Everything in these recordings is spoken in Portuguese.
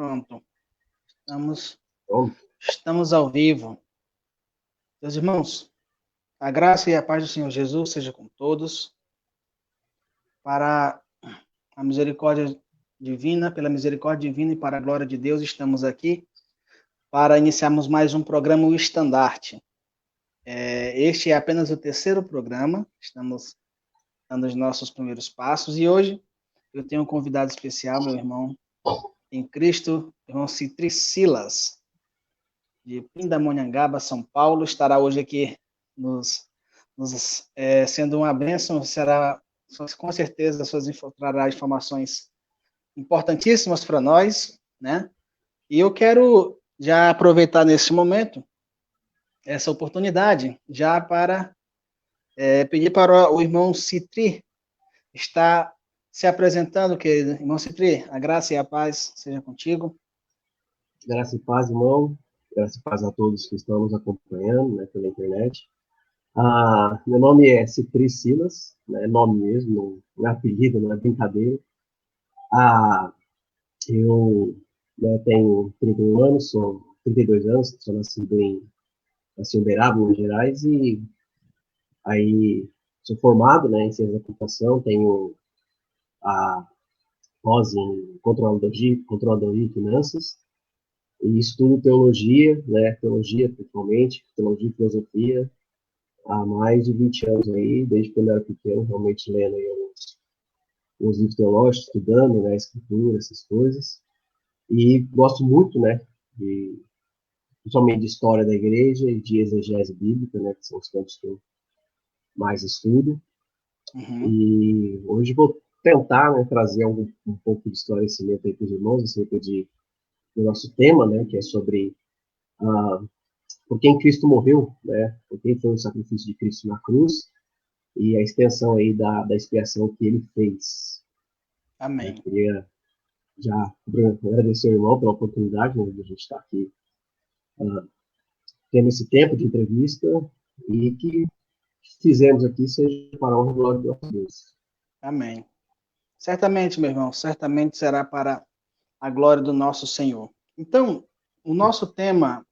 Pronto. Estamos, Bom, estamos ao vivo. Meus irmãos, a graça e a paz do Senhor Jesus seja com todos. Para a misericórdia divina, pela misericórdia divina e para a glória de Deus, estamos aqui para iniciarmos mais um programa, o Estandarte. Este é apenas o terceiro programa, estamos dando os nossos primeiros passos, e hoje eu tenho um convidado especial, meu irmão em Cristo, irmão Citri Silas, de Pindamonhangaba, São Paulo, estará hoje aqui sendo uma bênção, será, com certeza, trará informações importantíssimas para nós, né? E eu quero já aproveitar nesse momento, essa oportunidade, já para pedir para o irmão Citri estar se apresentando, querido. Irmão Citri, a graça e a paz seja contigo. graça e paz, irmão. Graça e paz a todos que estão nos acompanhando, né, pela internet. Meu nome é Citri Silas, né, nome mesmo, não é apelido, não é brincadeira. Eu, né, tenho 31 anos, sou 32 anos, sou nasci em Uberaba, Minas Gerais, e aí sou formado, né, em ciência da computação, tenho a pós em controladoria e finanças, e estudo teologia, né, teologia principalmente, teologia e filosofia, há mais de 20 anos aí, desde quando eu era pequeno, realmente lendo aí uns livros teológicos, estudando, né, escritura, essas coisas, e gosto muito, né, principalmente de história da igreja e de exegese bíblica, né, que são os campos que eu mais estudo, e hoje vou tentar, né, trazer um pouco de esclarecimento aí para os irmãos acerca do nosso tema, né, que é sobre por quem Cristo morreu, né, por quem foi o sacrifício de Cristo na cruz, e a extensão aí da expiação que ele fez. Amém. Queria já agradecer ao irmão pela oportunidade, né, de a gente estar aqui tendo esse tempo de entrevista e que fizemos aqui seja para a honra e glória de Deus. Amém. Certamente, meu irmão, certamente será para a glória do nosso Senhor. Então, o nosso tema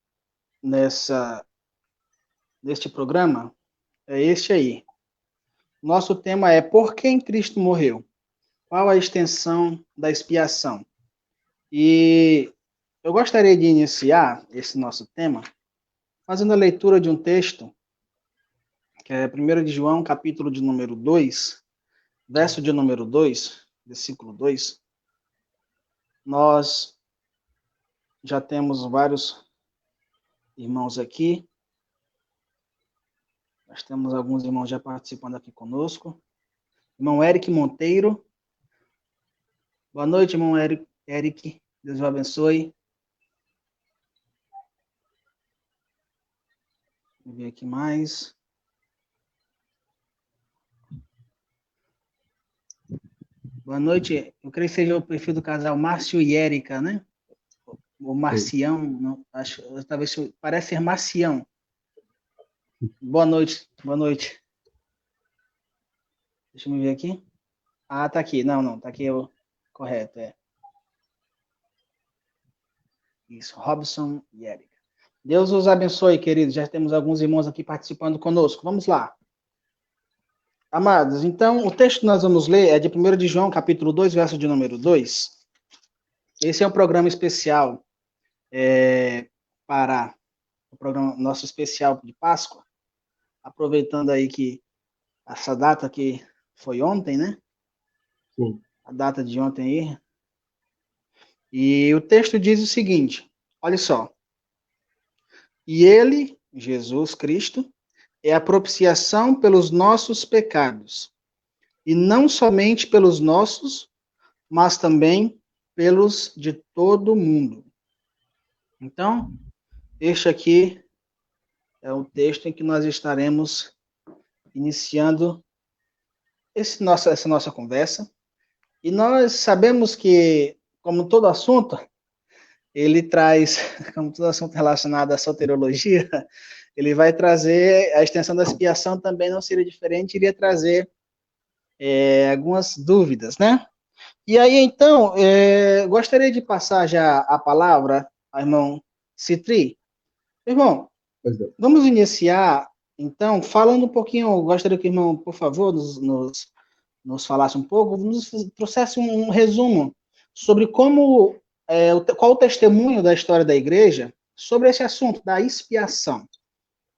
neste programa é este aí. Nosso tema é por quem Cristo morreu? Qual a extensão da expiação? E eu gostaria de iniciar esse nosso tema fazendo a leitura de um texto, que é 1 de João, capítulo de número 2, verso de número 2, versículo 2. Nós já temos vários irmãos aqui. Nós temos alguns irmãos já participando aqui conosco. Irmão Eric Monteiro. Boa noite, irmão Eric. Deus o abençoe. Vou ver aqui mais. Boa noite. Eu creio que seja o perfil do casal Márcio e Érica, né? O Marcião, não, acho, talvez parece ser Marcião. Boa noite. Boa noite. Deixa eu ver aqui. Ah, tá aqui. Não, tá aqui o correto, é. Isso, Robson e Érica. Deus os abençoe, queridos. Já temos alguns irmãos aqui participando conosco. Vamos lá. Amados, então, o texto que nós vamos ler é de 1 de João, capítulo 2, verso de número 2. Esse é um programa especial para o programa nosso especial de Páscoa. Aproveitando aí que essa data que foi ontem, né? Sim. A data de ontem aí. E o texto diz o seguinte, olha só. E ele, Jesus Cristo, é a propiciação pelos nossos pecados, e não somente pelos nossos, mas também pelos de todo o mundo. Então, este aqui é o texto em que nós estaremos iniciando essa nossa conversa. E nós sabemos que, como todo assunto, ele traz, como todo assunto relacionado à soteriologia, ele vai trazer a extensão da expiação também não seria diferente, iria trazer algumas dúvidas, né? E aí, então, gostaria de passar já a palavra ao irmão Citri. Irmão, Pois é. vamos iniciar, então, falando um pouquinho, gostaria que o irmão, por favor, nos falasse um pouco, nos trouxesse um resumo sobre qual o testemunho da história da igreja sobre esse assunto da expiação.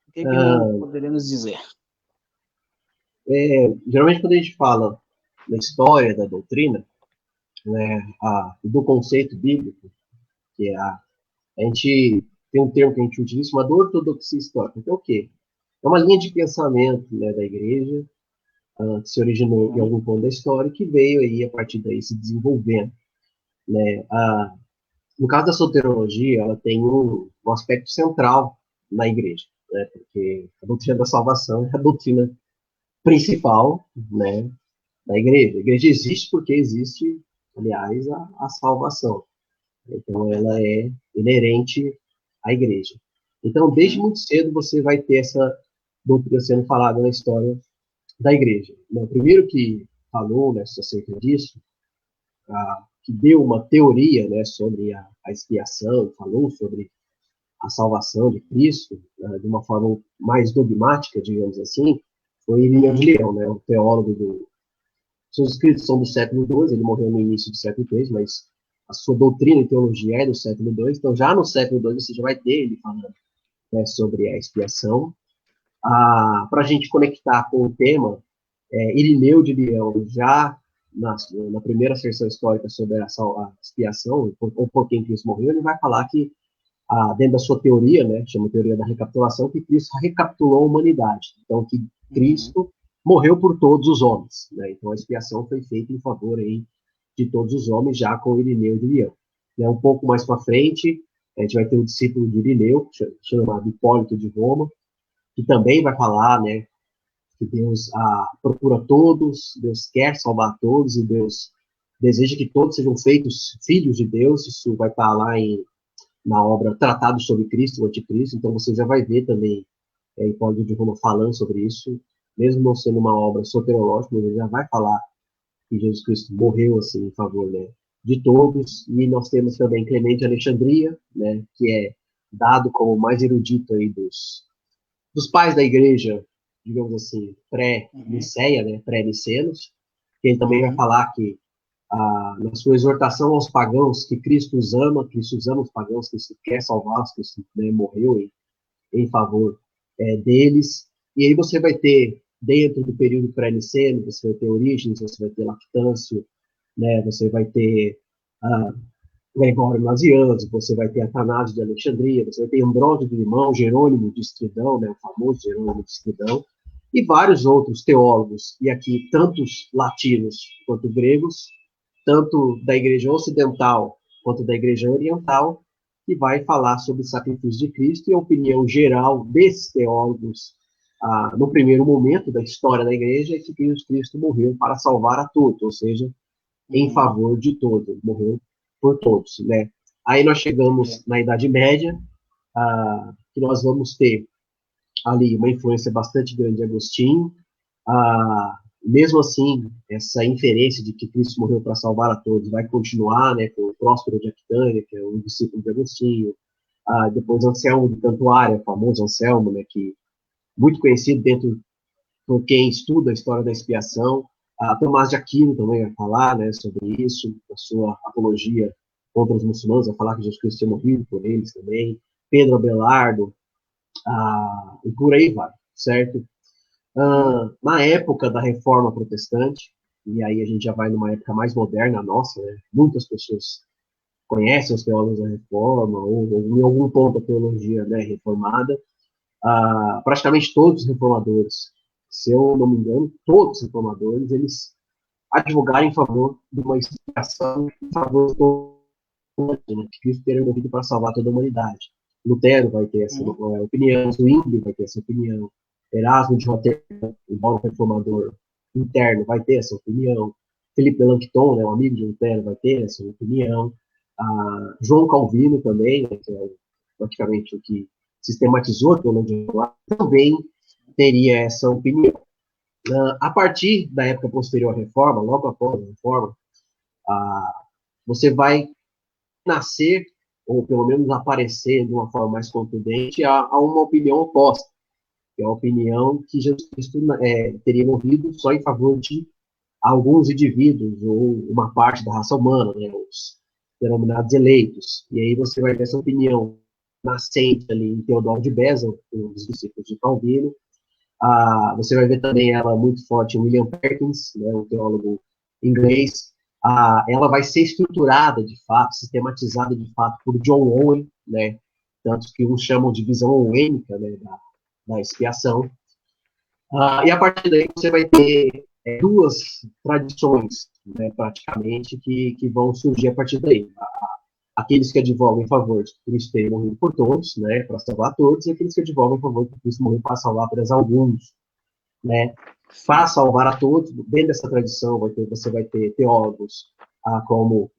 O que o irmão Ah, poderia nos dizer? geralmente, quando a gente fala da história da doutrina, né, do conceito bíblico, que a gente tem um termo que a gente utiliza chamado ortodoxia histórica. Então, o quê? É uma linha de pensamento, né, da igreja, que se originou em Uhum, algum ponto da história e que veio aí, a partir daí, se desenvolvendo. Né? No caso da soteriologia, ela tem um aspecto central na igreja, né? Porque a doutrina da salvação é a doutrina principal, né, da igreja. A igreja existe porque existe, aliás, a salvação. Então, ela é inerente à igreja. Então, desde uhum, muito cedo, você vai ter essa doutrina sendo falada na história da igreja. O primeiro que falou, né, acerca disso, que deu uma teoria, né, sobre a expiação, falou sobre a salvação de Cristo, de uma forma mais dogmática, digamos assim, foi Irineu de uhum, Leão, né, o teólogo do... Seus escritos são do século II, ele morreu no início do século III, mas a sua doutrina e teologia é do século II, então já no século II você já vai ter ele falando, né, sobre a expiação. Para a gente conectar com o tema, Irineu de Leão, já na primeira sessão histórica sobre a expiação, ou por quem Cristo morreu, ele vai falar que, dentro da sua teoria, né, chama teoria da recapitulação, que Cristo recapitulou a humanidade. Então, que uhum, Cristo morreu por todos os homens. Né? Então, a expiação foi feita em favor aí de todos os homens, já com Irineu de Leão. Um pouco mais para frente, a gente vai ter um discípulo de Irineu, chamado Hipólito de Roma, que também vai falar, né, que Deus procura todos, Deus quer salvar todos e Deus deseja que todos sejam feitos filhos de Deus. Isso vai estar lá na obra Tratado sobre Cristo, o Anticristo. Então você já vai ver também Hipólito de Roma falando sobre isso, mesmo não sendo uma obra soteriológica, mas ele já vai falar que Jesus Cristo morreu assim em favor, né, de todos. E nós temos também Clemente de Alexandria, né, que é dado como o mais erudito aí dos pais da igreja, digamos assim, uhum, pré-niceia, né, pré-nicenos, que ele também vai uhum, falar que, na sua exortação aos pagãos, que Cristo os ama os pagãos, que Cristo quer salvá-los, que Cristo, né, morreu em favor deles. E aí você vai ter, dentro do período pré-niceno, você vai ter Orígenes, você vai ter Lactâncio, né, você vai ter Gregório Nazianzo, você vai ter Atanásio de Alexandria, você vai ter Ambrósio de Limão, Jerônimo de Estridão, né, o famoso Jerônimo de Estridão, e vários outros teólogos, e aqui tantos latinos quanto gregos, tanto da igreja ocidental quanto da igreja oriental, que vai falar sobre o sacrifício de Cristo, e a opinião geral desses teólogos, no primeiro momento da história da igreja, é que Jesus Cristo morreu para salvar a todos, ou seja, em uhum, favor de todos, morreu por todos, né? Aí nós chegamos ok, na Idade Média, que nós vamos ter ali uma influência bastante grande de Agostinho. Mesmo assim, essa inferência de que Cristo morreu para salvar a todos vai continuar, né, com o Próspero de Aquitânia, que é um discípulo de Agostinho. Depois Anselmo de Cantuária, o famoso Anselmo, né, que muito conhecido dentro por quem estuda a história da expiação. Tomás de Aquino também vai falar, né, sobre isso, a sua apologia contra os muçulmanos, vai falar que Jesus Cristo tinha morrido por eles também. Pedro Abelardo, e por aí vai, certo? uhum, Na época da Reforma Protestante, e aí a gente já vai numa época mais moderna nossa, né, muitas pessoas conhecem os teólogos da Reforma, ou em algum ponto a teologia, né, reformada. Praticamente todos os reformadores, se eu não me engano, todos os reformadores, eles advogaram em favor de uma explicação em favor de toda, né, que Cristo teria morrido para salvar toda a humanidade. Lutero vai ter essa uhum, opinião, Zwingli vai ter essa opinião, Erasmo de Roterdã, embora um reformador interno, vai ter essa opinião, Felipe Melanchthon, né, um amigo de Lutero, vai ter essa opinião, João Calvino também, né, que é praticamente o que sistematizou a teologia também teria essa opinião. A partir da época posterior à Reforma, logo após a Reforma, você vai nascer, ou pelo menos aparecer de uma forma mais contundente, a uma opinião oposta, que é a opinião que Jesus Cristo teria morrido só em favor de alguns indivíduos, ou uma parte da raça humana, né, os denominados eleitos. E aí você vai ver essa opinião nascente ali em Teodoro de Beza, um dos discípulos de Calvino. Você vai ver também ela muito forte em William Perkins, né, um teólogo inglês. Ela vai ser estruturada, de fato, sistematizada, de fato, por John Owen, né, tanto que uns chamam de visão owênica, né, da expiação. E a partir daí você vai ter duas tradições, né, praticamente, que vão surgir a partir daí. Aqueles que advogam em favor de que Cristo teria morrido por todos, né, para salvar todos, e aqueles que advogam em favor de que Cristo morreu para salvar apenas alguns, né, para salvar a todos. Dentro dessa tradição você vai ter teólogos como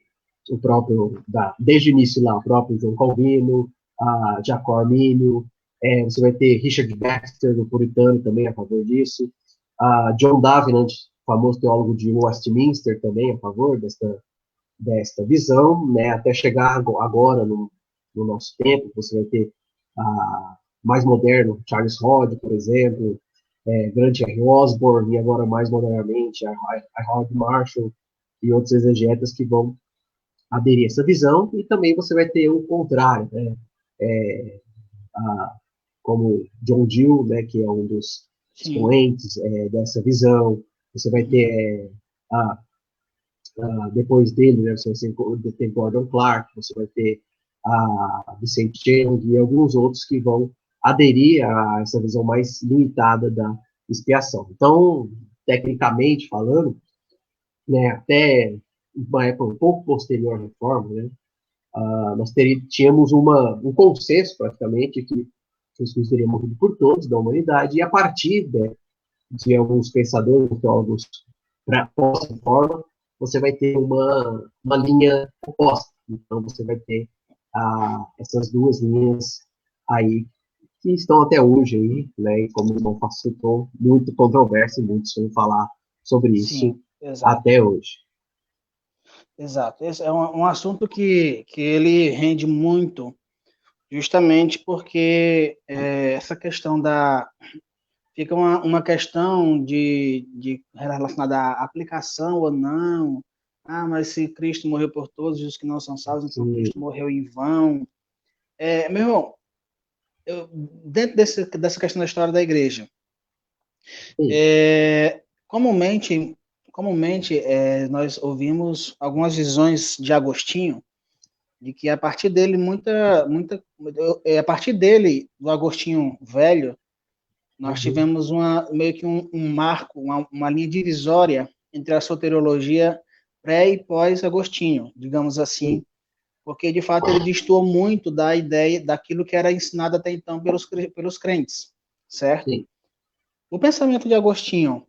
o próprio, desde o início lá, o próprio João Calvino, Jacó Armínio, você vai ter Richard Baxter, o puritano, também a favor disso, John Davenant, famoso teólogo de Westminster, também a favor desta visão, né, até chegar agora no nosso tempo. Você vai ter mais moderno, Charles Hodge, por exemplo, Grant R. Osborne, e agora mais modernamente a Howard Marshall e outros exegetas que vão aderir a essa visão. E também você vai ter o contrário, né, como John Gill, né, que é um dos expoentes dessa visão. Você vai ter depois dele, né, você tem Gordon Clark, você vai ter Vicente Cheng e alguns outros que vão aderir a essa visão mais limitada da expiação. Então, tecnicamente falando, né, até uma época um pouco posterior à reforma, né, nós tínhamos um consenso, praticamente, que Jesus teria morrido por todos da humanidade, e a partir de alguns pensadores, teólogos pós-reforma, você vai ter uma linha oposta. Então, você vai ter essas duas linhas aí, que estão até hoje aí, né, e como o irmão citou, muito controverso, muitos vão falar sobre isso até hoje. Exato. Esse é um assunto que ele rende muito, justamente porque essa questão fica uma questão de relacionada à aplicação ou não. Mas se Cristo morreu por todos os que não são salvos, então Cristo morreu em vão. Meu irmão, dentro dessa questão da história da igreja, comumente nós ouvimos algumas visões de Agostinho, de que a partir dele a partir dele, do Agostinho velho, nós tivemos meio que um marco, uma linha divisória entre a soteriologia pré e pós Agostinho, digamos assim, porque de fato ele destoou muito da ideia daquilo que era ensinado até então pelos crentes, certo? Sim. O pensamento de Agostinho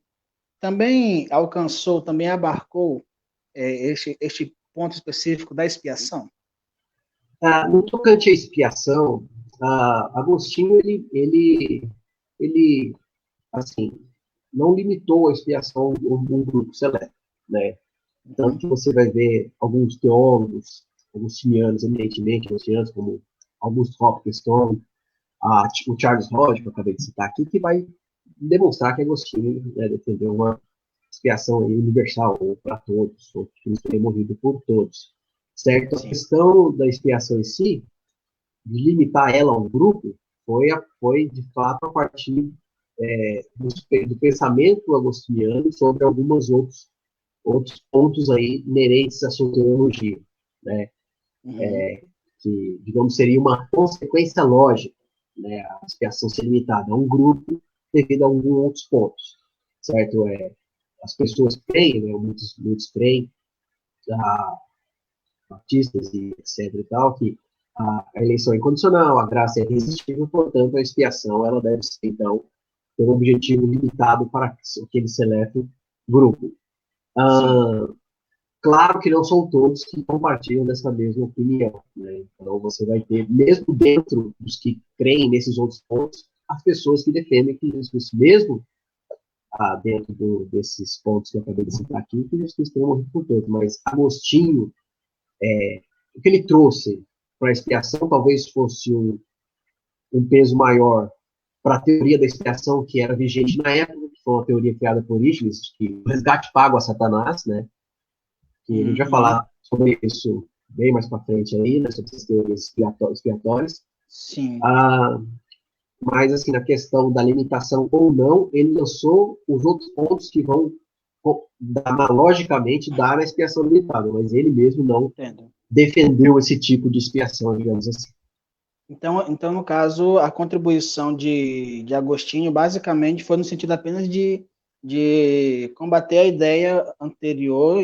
também abarcou este ponto específico da expiação? No tocante à expiação, Agostinho, ele, assim, não limitou a expiação a um grupo seleto, né? Tanto que você vai ver alguns teólogos agostinianos, eminentemente agostinianos, como Augusto Hopkinson, o Charles Hodge, que eu acabei de citar aqui, que vai demonstrar que Agostinho, né, defendeu uma expiação universal, ou para todos, ou que Cristo teria morrido por todos. Certo? Sim. A questão da expiação em si, de limitar ela a um grupo, foi de fato a partir do pensamento agostiniano sobre alguns outros pontos aí inerentes à soteriologia, né? Que, digamos, seria uma consequência lógica, né, a expiação ser limitada a um grupo devido a alguns outros pontos, certo? As pessoas creem, né, muitos creem, batistas e etc e tal, que a eleição é incondicional, a graça é irresistível, portanto, a expiação ela deve ser, então, ter um objetivo limitado para aquele seleto grupo. Claro que não são todos que compartilham dessa mesma opinião, né? Então, você vai ter, mesmo dentro dos que creem nesses outros pontos, as pessoas que defendem que Jesus, mesmo dentro desses pontos que eu acabei de citar aqui, que Jesus Cristo teria morrido por todos, mas Agostinho, o que ele trouxe para a expiação talvez fosse um peso maior para a teoria da expiação que era vigente na época, que foi uma teoria criada por Orígenes, que o resgate pago a Satanás, né? Que ele vai falar sobre isso bem mais para frente aí, né, sobre essas teorias expiatórias. Sim. Mas, assim, na questão da limitação ou não, ele lançou os outros pontos que vão, logicamente, dar a expiação limitada, mas ele mesmo não defendeu esse tipo de expiação, digamos assim. Então, no caso, a contribuição de Agostinho basicamente foi no sentido apenas de combater a ideia anterior,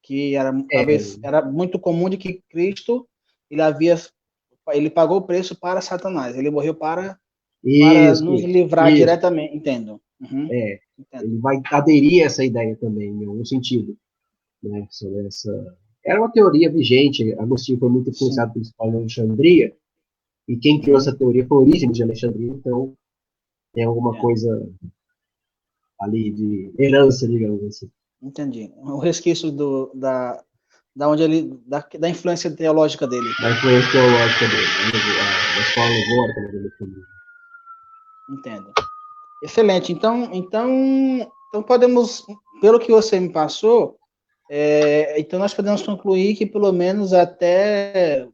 que talvez era muito comum, de que Cristo ele pagou o preço para Satanás, ele morreu para nos livrar diretamente, entendo. Uhum. Entendo. Ele vai aderir a essa ideia também, em algum sentido. Né, sobre era uma teoria vigente, Agostinho foi muito influenciado pelo Paulo de Alexandria, e quem criou essa teoria foi Orígenes de Alexandria, então tem alguma coisa ali de herança, digamos assim. Entendi. O resquício da influência teológica dele. Da influência teológica dele, da escola allegórica dele também. Entendo. Excelente. Então podemos, pelo que você me passou, então nós podemos concluir que pelo menos até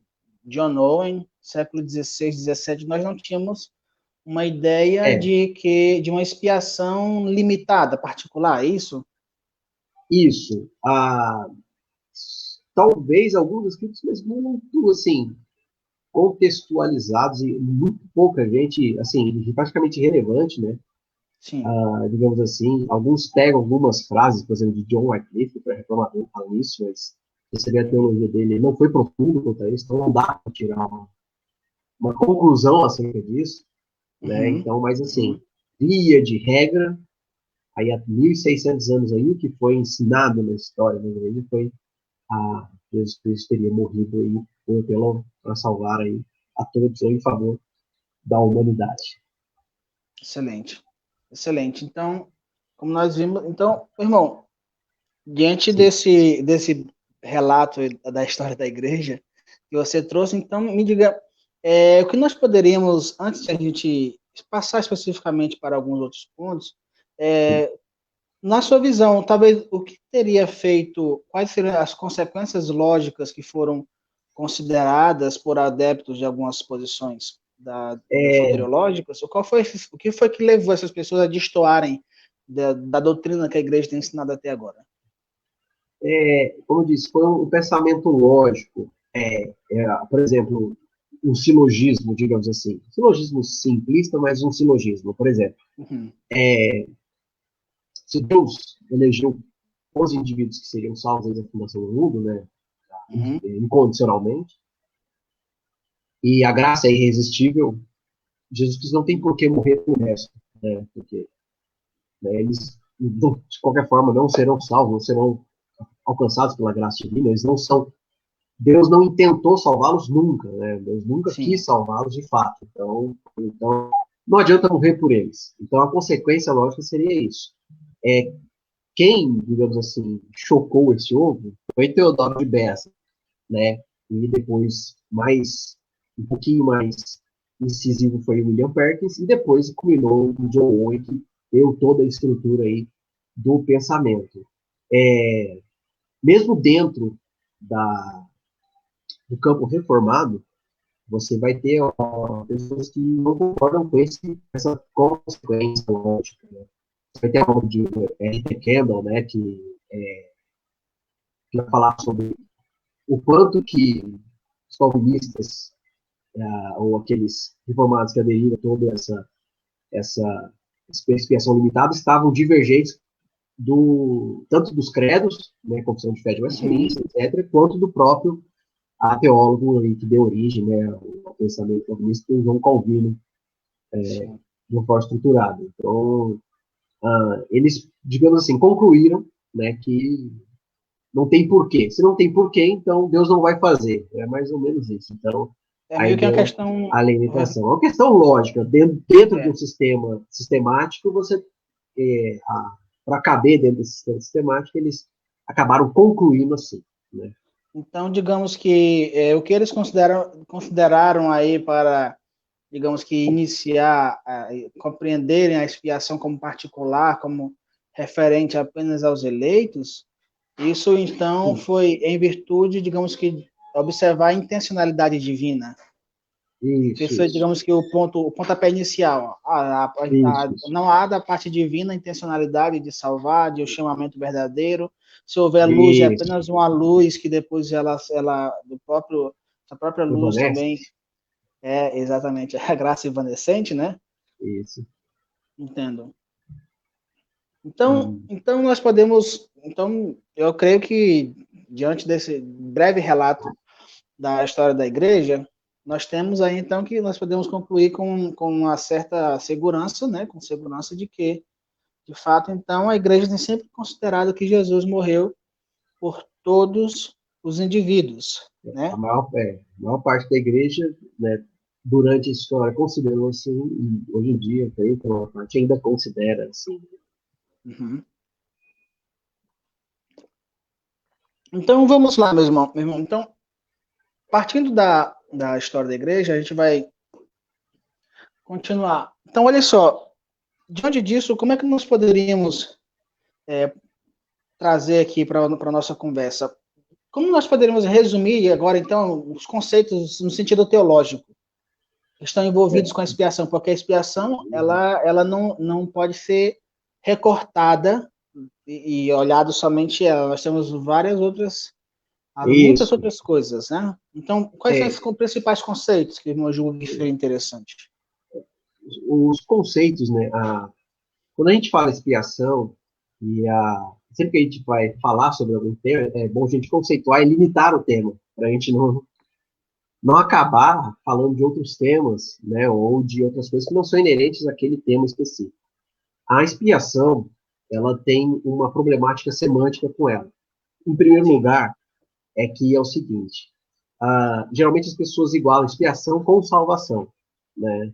John Owen, século XVI, XVII, nós não tínhamos uma ideia de uma expiação limitada, particular, é isso? Isso. Talvez alguns escritos, mas muito, assim, contextualizados, e muito pouca gente, assim, praticamente irrelevante, né? Sim. Digamos assim, alguns pegam algumas frases, por exemplo, de John Wycliffe, para reclamador, fala isso, mas receber a teologia dele não foi profundo quanto a isso, então não dá para tirar uma conclusão acerca disso, né? Então, mas assim, via de regra, aí há 1.600 anos aí, o que foi ensinado na história da igreja foi Jesus Cristo teria morrido aí para salvar aí a todos em favor da humanidade. Excelente. Excelente. Então, como nós vimos, então, irmão, diante desse relato da história da igreja que você trouxe, então me diga, o que nós poderíamos, antes de a gente passar especificamente para alguns outros pontos, na sua visão, talvez o que teria feito, quais seriam as consequências lógicas que foram consideradas por adeptos de algumas posições soteriológicas? O que foi que levou essas pessoas a destoarem da doutrina que a igreja tem ensinado até agora? Como eu disse, foi um pensamento lógico. Por exemplo, um silogismo, digamos assim. Silogismo simplista, mas um silogismo. Por exemplo, se Deus elegeu os indivíduos que seriam salvos desde a fundação do mundo, né, incondicionalmente, e a graça é irresistível, Jesus Cristo não tem por que morrer por resto, né, porque eles, de qualquer forma, não serão salvos, não serão alcançados pela graça divina, eles não são. Deus não intentou salvá-los nunca, né? Deus nunca quis salvá-los de fato. Então, não adianta morrer por eles. Então, a consequência lógica seria isso. Quem, digamos assim, chocou esse ovo foi Teodoro de Beza, né? E depois, um pouquinho mais incisivo foi William Perkins, e depois culminou o John Owen, que deu toda a estrutura aí do pensamento. Mesmo dentro do campo reformado, você vai ter pessoas que não concordam com essa consequência lógica. Né? Você vai ter a de R.T. Kendall, né, que vai falar sobre o quanto que os calvinistas ou aqueles reformados que aderiram a toda essa expiação limitada estavam divergentes tanto dos credos, né, Confissão de Fé de Westminster, etc., quanto do próprio teólogo que deu origem, né, ao pensamento calvinista, João Calvino, de uma forma estruturada. Então, eles, digamos assim, concluíram, né, que não tem porquê. Se não tem porquê, então Deus não vai fazer. É mais ou menos isso. Então, meio que uma questão... A limitação. É uma questão lógica. Dentro de um sistema sistemático, você para caber dentro desse sistema sistemático, eles acabaram concluindo assim, né? Então, digamos que o que eles consideraram aí para, digamos que, iniciar, compreenderem a expiação como particular, como referente apenas aos eleitos, isso, então, foi em virtude, digamos que, observar a intencionalidade divina. Esse foi, Isso. digamos que, o pontapé inicial. Isso. Não há da parte divina a intencionalidade de salvar, de o chamamento verdadeiro. Se houver luz, é Isso. apenas uma luz que depois a própria luz Evanesce. também é exatamente a graça evanescente, né? Isso. Entendo. Então nós podemos, então eu creio que diante desse breve relato da história da igreja, nós temos aí então que nós podemos concluir com uma certa segurança, né, com segurança de que, de fato, então a igreja tem sempre considerado que Jesus morreu por todos os indivíduos, A né? maior parte da igreja, né, durante a história, considerou assim, e hoje em dia, creio que uma parte ainda considera assim. Uhum. Então vamos lá, meu irmão. Então, partindo da história da igreja, a gente vai continuar. Então, olha só, diante disso, como é que nós poderíamos trazer aqui para a nossa conversa? Como nós poderíamos resumir agora, então, os conceitos no sentido teológico que estão envolvidos com a expiação? Porque a expiação, ela não pode ser recortada e olhado somente ela. Nós temos muitas Isso. outras coisas, né? Então, quais são É, os principais conceitos que eu julgo que seria interessante? os conceitos, né? Quando a gente fala expiação, sempre que a gente vai falar sobre algum tema, é bom a gente conceituar e limitar o tema, para a gente não acabar falando de outros temas, né? Ou de outras coisas que não são inerentes àquele tema específico. A expiação, ela tem uma problemática semântica com ela. Em primeiro Sim. lugar, é que é o seguinte: geralmente as pessoas igualam expiação com salvação, né?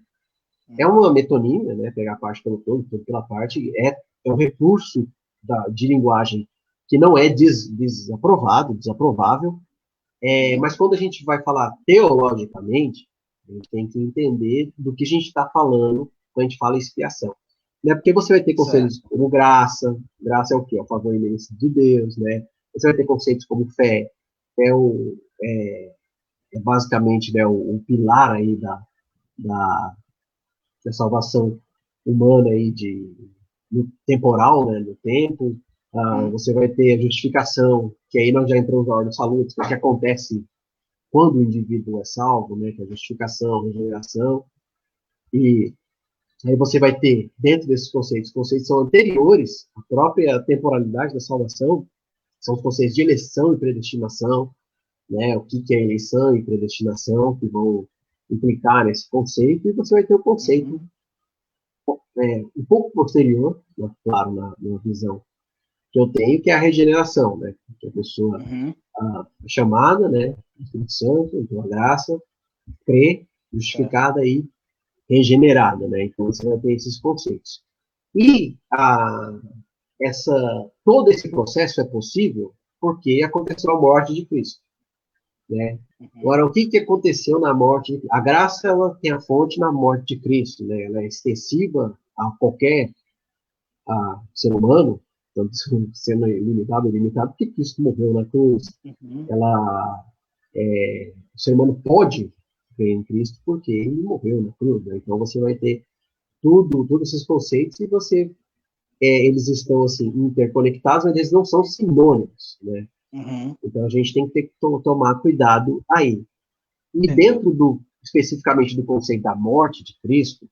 É uma metonímia, né? Pegar a parte pelo todo, tudo pela parte, é um recurso de linguagem que não é desaprovável, mas quando a gente vai falar teologicamente, a gente tem que entender do que a gente está falando quando a gente fala expiação. Né? Porque você vai ter conceitos Certo. como graça é o quê? É o favor imerecido de Deus, né? Você vai ter conceitos como fé, é, o, é, é basicamente, né, o pilar aí da, da salvação humana aí no temporal, né, no tempo. Você vai ter a justificação, que aí nós já entramos na ordem salutis, que acontece quando o indivíduo é salvo, né, que é a justificação, a regeneração, e aí você vai ter, dentro desses conceitos, conceitos são anteriores à própria temporalidade da salvação, são os conceitos de eleição e predestinação, né, o que é eleição e predestinação, que vão implicar nesse conceito, e você vai ter o conceito um pouco posterior, né, claro, na visão que eu tenho, que é a regeneração, né, que a pessoa é chamada, né, do Espírito Santo, pela graça, crê, Certo. justificada e regenerada, né? Então você vai ter esses conceitos. E todo esse processo é possível porque aconteceu a morte de Cristo, né? Agora, o que aconteceu na morte? A graça ela tem a fonte na morte de Cristo, né? Ela é extensiva a qualquer ser humano, tanto sendo ilimitado ou ilimitado, porque Cristo morreu na cruz. Ela, o ser humano pode crer em Cristo porque ele morreu na cruz, né? Então você vai ter todos esses conceitos e eles estão assim interconectados, mas eles não são sinônimos, né? Então a gente tem que tomar cuidado aí. E Entendi. dentro especificamente do conceito da morte de Cristo,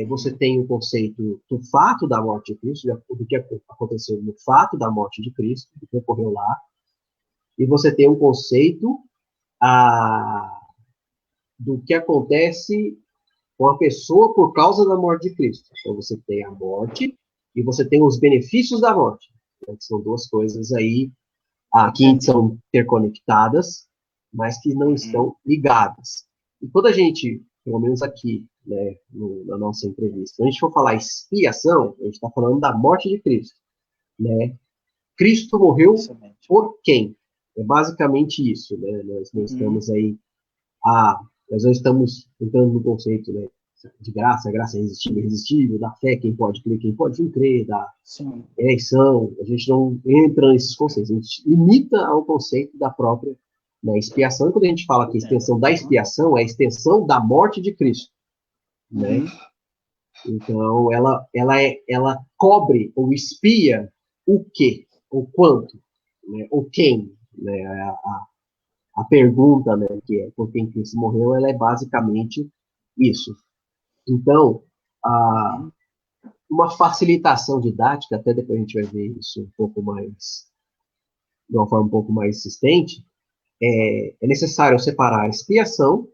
você tem o conceito do fato da morte de Cristo, do que aconteceu no fato da morte de Cristo, do que ocorreu lá, e você tem um conceito do que acontece com a pessoa por causa da morte de Cristo. Então você tem a morte e você tem os benefícios da morte, né, que são duas coisas aí que são interconectadas, mas que não estão ligadas. E quando a gente pelo menos aqui, né, na nossa entrevista. Quando a gente for falar expiação, a gente está falando da morte de Cristo, né? Cristo morreu Excelente. por quem? É basicamente isso, né? Nós não estamos aí, nós não estamos entrando no conceito, né, de graça, graça irresistível, irresistível, da fé, quem pode crer, quem pode não crer, da Sim. eleição, a gente não entra nesses conceitos, a gente imita o conceito da própria, né, expiação. E quando a gente fala que a extensão da expiação é a extensão da morte de Cristo, né? Então, ela cobre ou expia o quê? O quanto? Né? O quem? Né? A pergunta, né, que é por quem Cristo morreu, ela é basicamente isso. Então, uma facilitação didática, até depois a gente vai ver isso um pouco mais, de uma forma um pouco mais insistente, é necessário separar a expiação,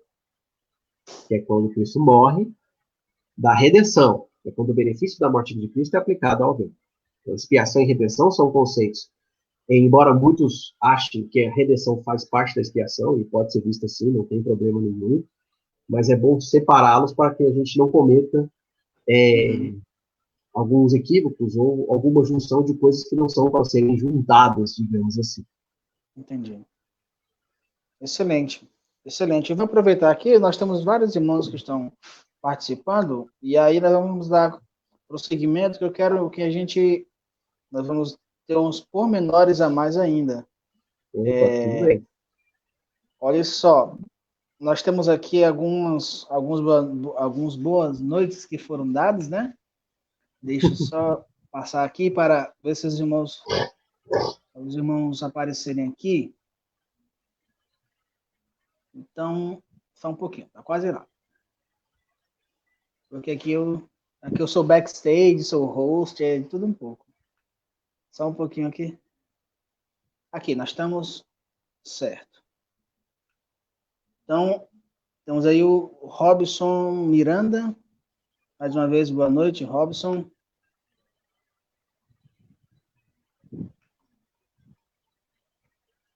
que é quando Cristo morre, da redenção, que é quando o benefício da morte de Cristo é aplicado a alguém. Então, expiação e redenção são conceitos, embora muitos achem que a redenção faz parte da expiação, e pode ser vista assim, não tem problema nenhum, mas é bom separá-los para que a gente não cometa alguns equívocos ou alguma junção de coisas que não são para serem juntadas, digamos assim. Entendi. Excelente. Excelente. Eu vou aproveitar aqui, nós temos vários irmãos que estão participando, e aí nós vamos dar prosseguimento, que eu quero que nós vamos ter uns pormenores a mais ainda. Opa, tudo bem. Olha só, nós temos aqui alguns boas noites que foram dadas, né? Deixa eu só passar aqui para ver se os irmãos aparecerem aqui. Então, só um pouquinho, tá quase lá. Porque aqui eu sou backstage, sou host, é tudo um pouco. Só um pouquinho aqui. Aqui, nós estamos certo. Então, temos aí o Robson Miranda. Mais uma vez, boa noite, Robson.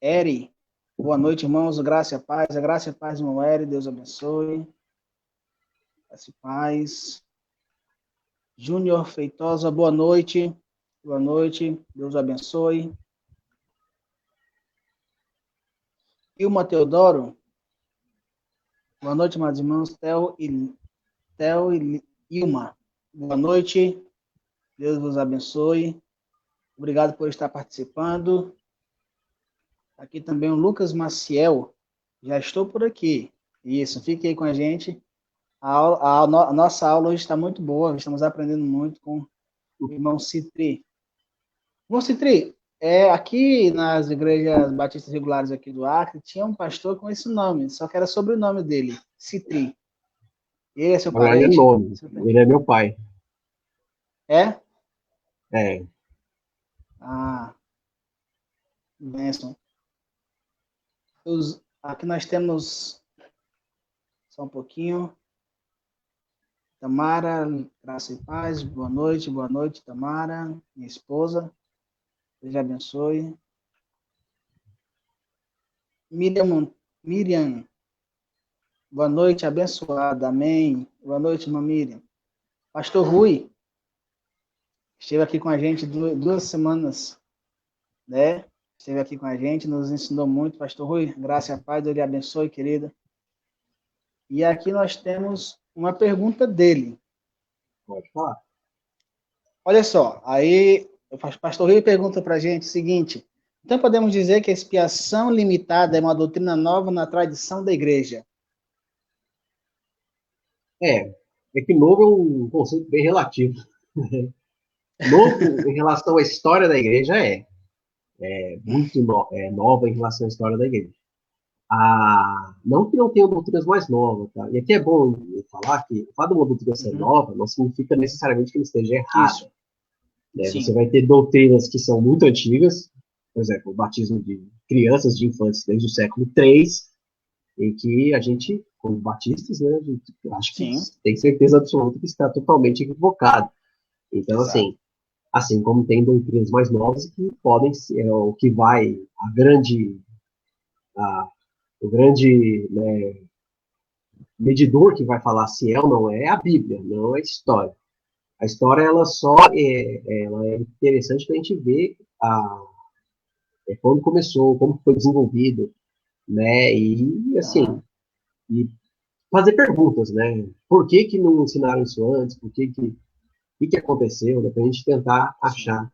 Eri, boa noite, irmãos. Graça e paz. A graça e paz, irmão Eri. Deus abençoe. Graça e paz. Júnior Feitosa, boa noite. Boa noite. Deus abençoe. Ilma Teodoro. Boa noite, meus irmãos. Theo e Ilma. Boa noite. Deus vos abençoe. Obrigado por estar participando. Aqui também o Lucas Maciel. Já estou por aqui. Isso, fique aí com a gente. A nossa aula hoje está muito boa. Estamos aprendendo muito com o irmão Citri. Irmão Citri, aqui nas igrejas batistas regulares aqui do Acre, tinha um pastor com esse nome, só que era sobrenome dele, Citri. Ele é seu parente? Ele é nome. Ele é meu pai. É? É. Ah, bênção. Aqui nós temos, só um pouquinho, Tamara, graça e paz, boa noite, Tamara, minha esposa, Deus abençoe. Miriam, boa noite, abençoada, amém. Boa noite, irmã Miriam. Pastor Rui, esteve aqui com a gente 2 semanas, né? Esteve aqui com a gente, nos ensinou muito. Pastor Rui, graça e paz, Deus lhe abençoe, querida. E aqui nós temos uma pergunta dele. Pode falar. Olha só, aí o pastor Rui pergunta para a gente o seguinte: então podemos dizer que a expiação limitada é uma doutrina nova na tradição da igreja? É que novo é um conceito bem relativo. Novo em relação à história da igreja muito nova em relação à história da igreja. Não que não tenham doutrinas mais novas, tá? E aqui é bom falar que o fato de uma doutrina ser nova não significa necessariamente que ele esteja errado. Né? Você vai ter doutrinas que são muito antigas, por exemplo, o batismo de crianças, de infantes desde o século III, em que a gente, como batistas, né, a gente, acho que tem certeza absoluta que está totalmente equivocado. Então, assim como tem doutrinas mais novas que podem ser, o que vai, o grande, né, medidor que vai falar se é ou não é a Bíblia, não a história. A história, ela é interessante para a gente ver quando começou, como foi desenvolvido, né? E, Aham, assim, e fazer perguntas, né? Por que que não ensinaram isso antes? Que aconteceu? Né? Para a gente tentar sim. achar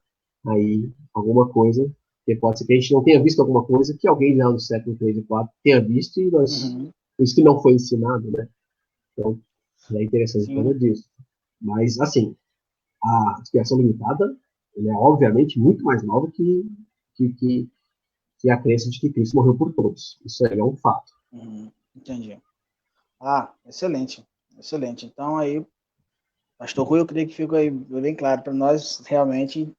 aí alguma coisa, que pode ser que a gente não tenha visto alguma coisa que alguém já no século 3 e 4 tenha visto e nós, Uhum, isso que não foi ensinado, né? Então, é interessante por sim. causa disso. Mas, assim, a expiação limitada, é obviamente muito mais nova que, que, que a crença de que Cristo morreu por todos. Isso aí é um fato. Uhum, entendi. Ah, excelente. Excelente. Então, aí, Pastor Rui, eu creio que ficou aí bem claro para nós, realmente.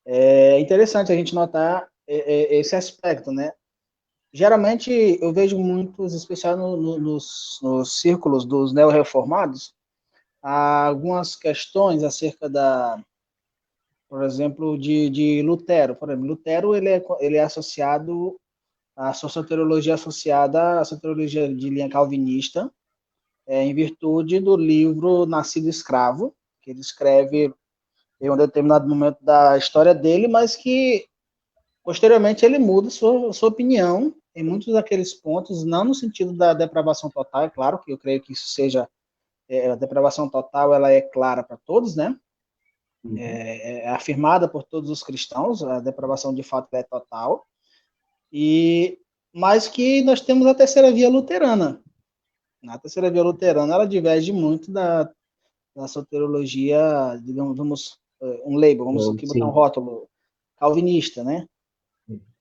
É interessante a gente notar esse aspecto, né? Geralmente, eu vejo muitos, especialmente nos círculos dos neo-reformados, há algumas questões acerca por exemplo, de Lutero. Por exemplo, Lutero ele é associado à sua soteriologia associada à soteriologia de linha calvinista, em virtude do livro Nascido Escravo, que ele escreve em um determinado momento da história dele, mas que posteriormente ele muda sua opinião em muitos daqueles pontos, não no sentido da depravação total, é claro que eu creio que isso seja, a depravação total ela é clara para todos, né? Uhum. É afirmada por todos os cristãos, a depravação de fato é total, e mas que nós temos a terceira via luterana. A terceira via luterana ela diverge muito da soteriologia, digamos, um label, vamos Então, aqui botar um sim. rótulo calvinista, né?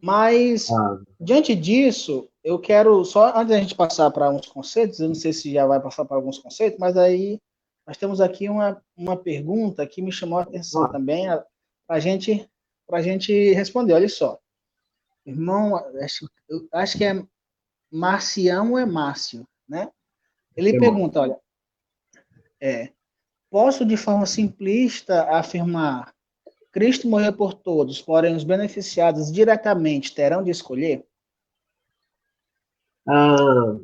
Mas, Ah, diante disso, eu quero, só antes da gente passar para uns conceitos, eu não sei se já vai passar para alguns conceitos, mas aí nós temos aqui uma pergunta que me chamou a atenção ah, também, para gente responder. Olha só, irmão, eu acho que é Marcião ou é Márcio, né? Ele que mais? pergunta, olha, é, posso de forma simplista afirmar Cristo morreu por todos, porém os beneficiados diretamente terão de escolher? Ah,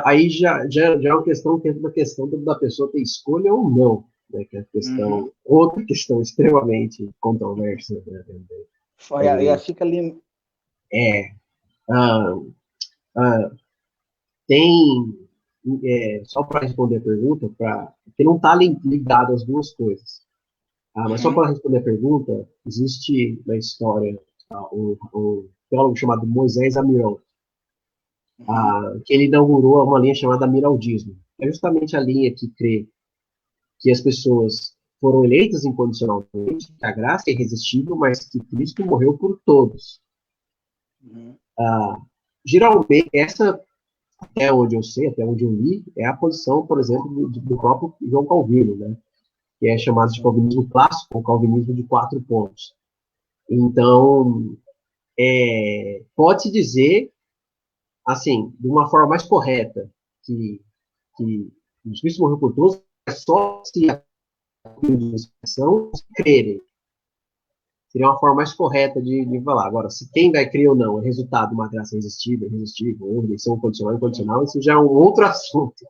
aí já é uma questão que entra na questão da pessoa ter escolha ou não, né, que é a questão, Uhum. outra questão extremamente controversa, né, Já também. fica ali. É, ah, ah, tem, só para responder a pergunta, porque não está ligado as duas coisas. Mas só Uhum, para responder a pergunta, existe na história um teólogo chamado Moisés Amiron, uhum, que ele inaugurou uma linha chamada Miraldismo. É justamente a linha que crê que as pessoas foram eleitas incondicionalmente, que a graça é irresistível, mas que Cristo morreu por todos. uhum, Ah, geralmente, essa, até onde eu sei, até onde eu li, é a posição, por exemplo, do próprio João Calvino, né? Que é chamado de sim. calvinismo clássico, ou calvinismo de 4 pontos. Então, pode-se dizer, assim, de uma forma mais correta, que Jesus Cristo morreu por todos, é só se a expressão crerem. Seria uma forma mais correta de falar. Agora, se quem vai crer ou não é resultado de uma graça irresistível, ou eleição condicional, Uhum. incondicional, isso já é um outro assunto.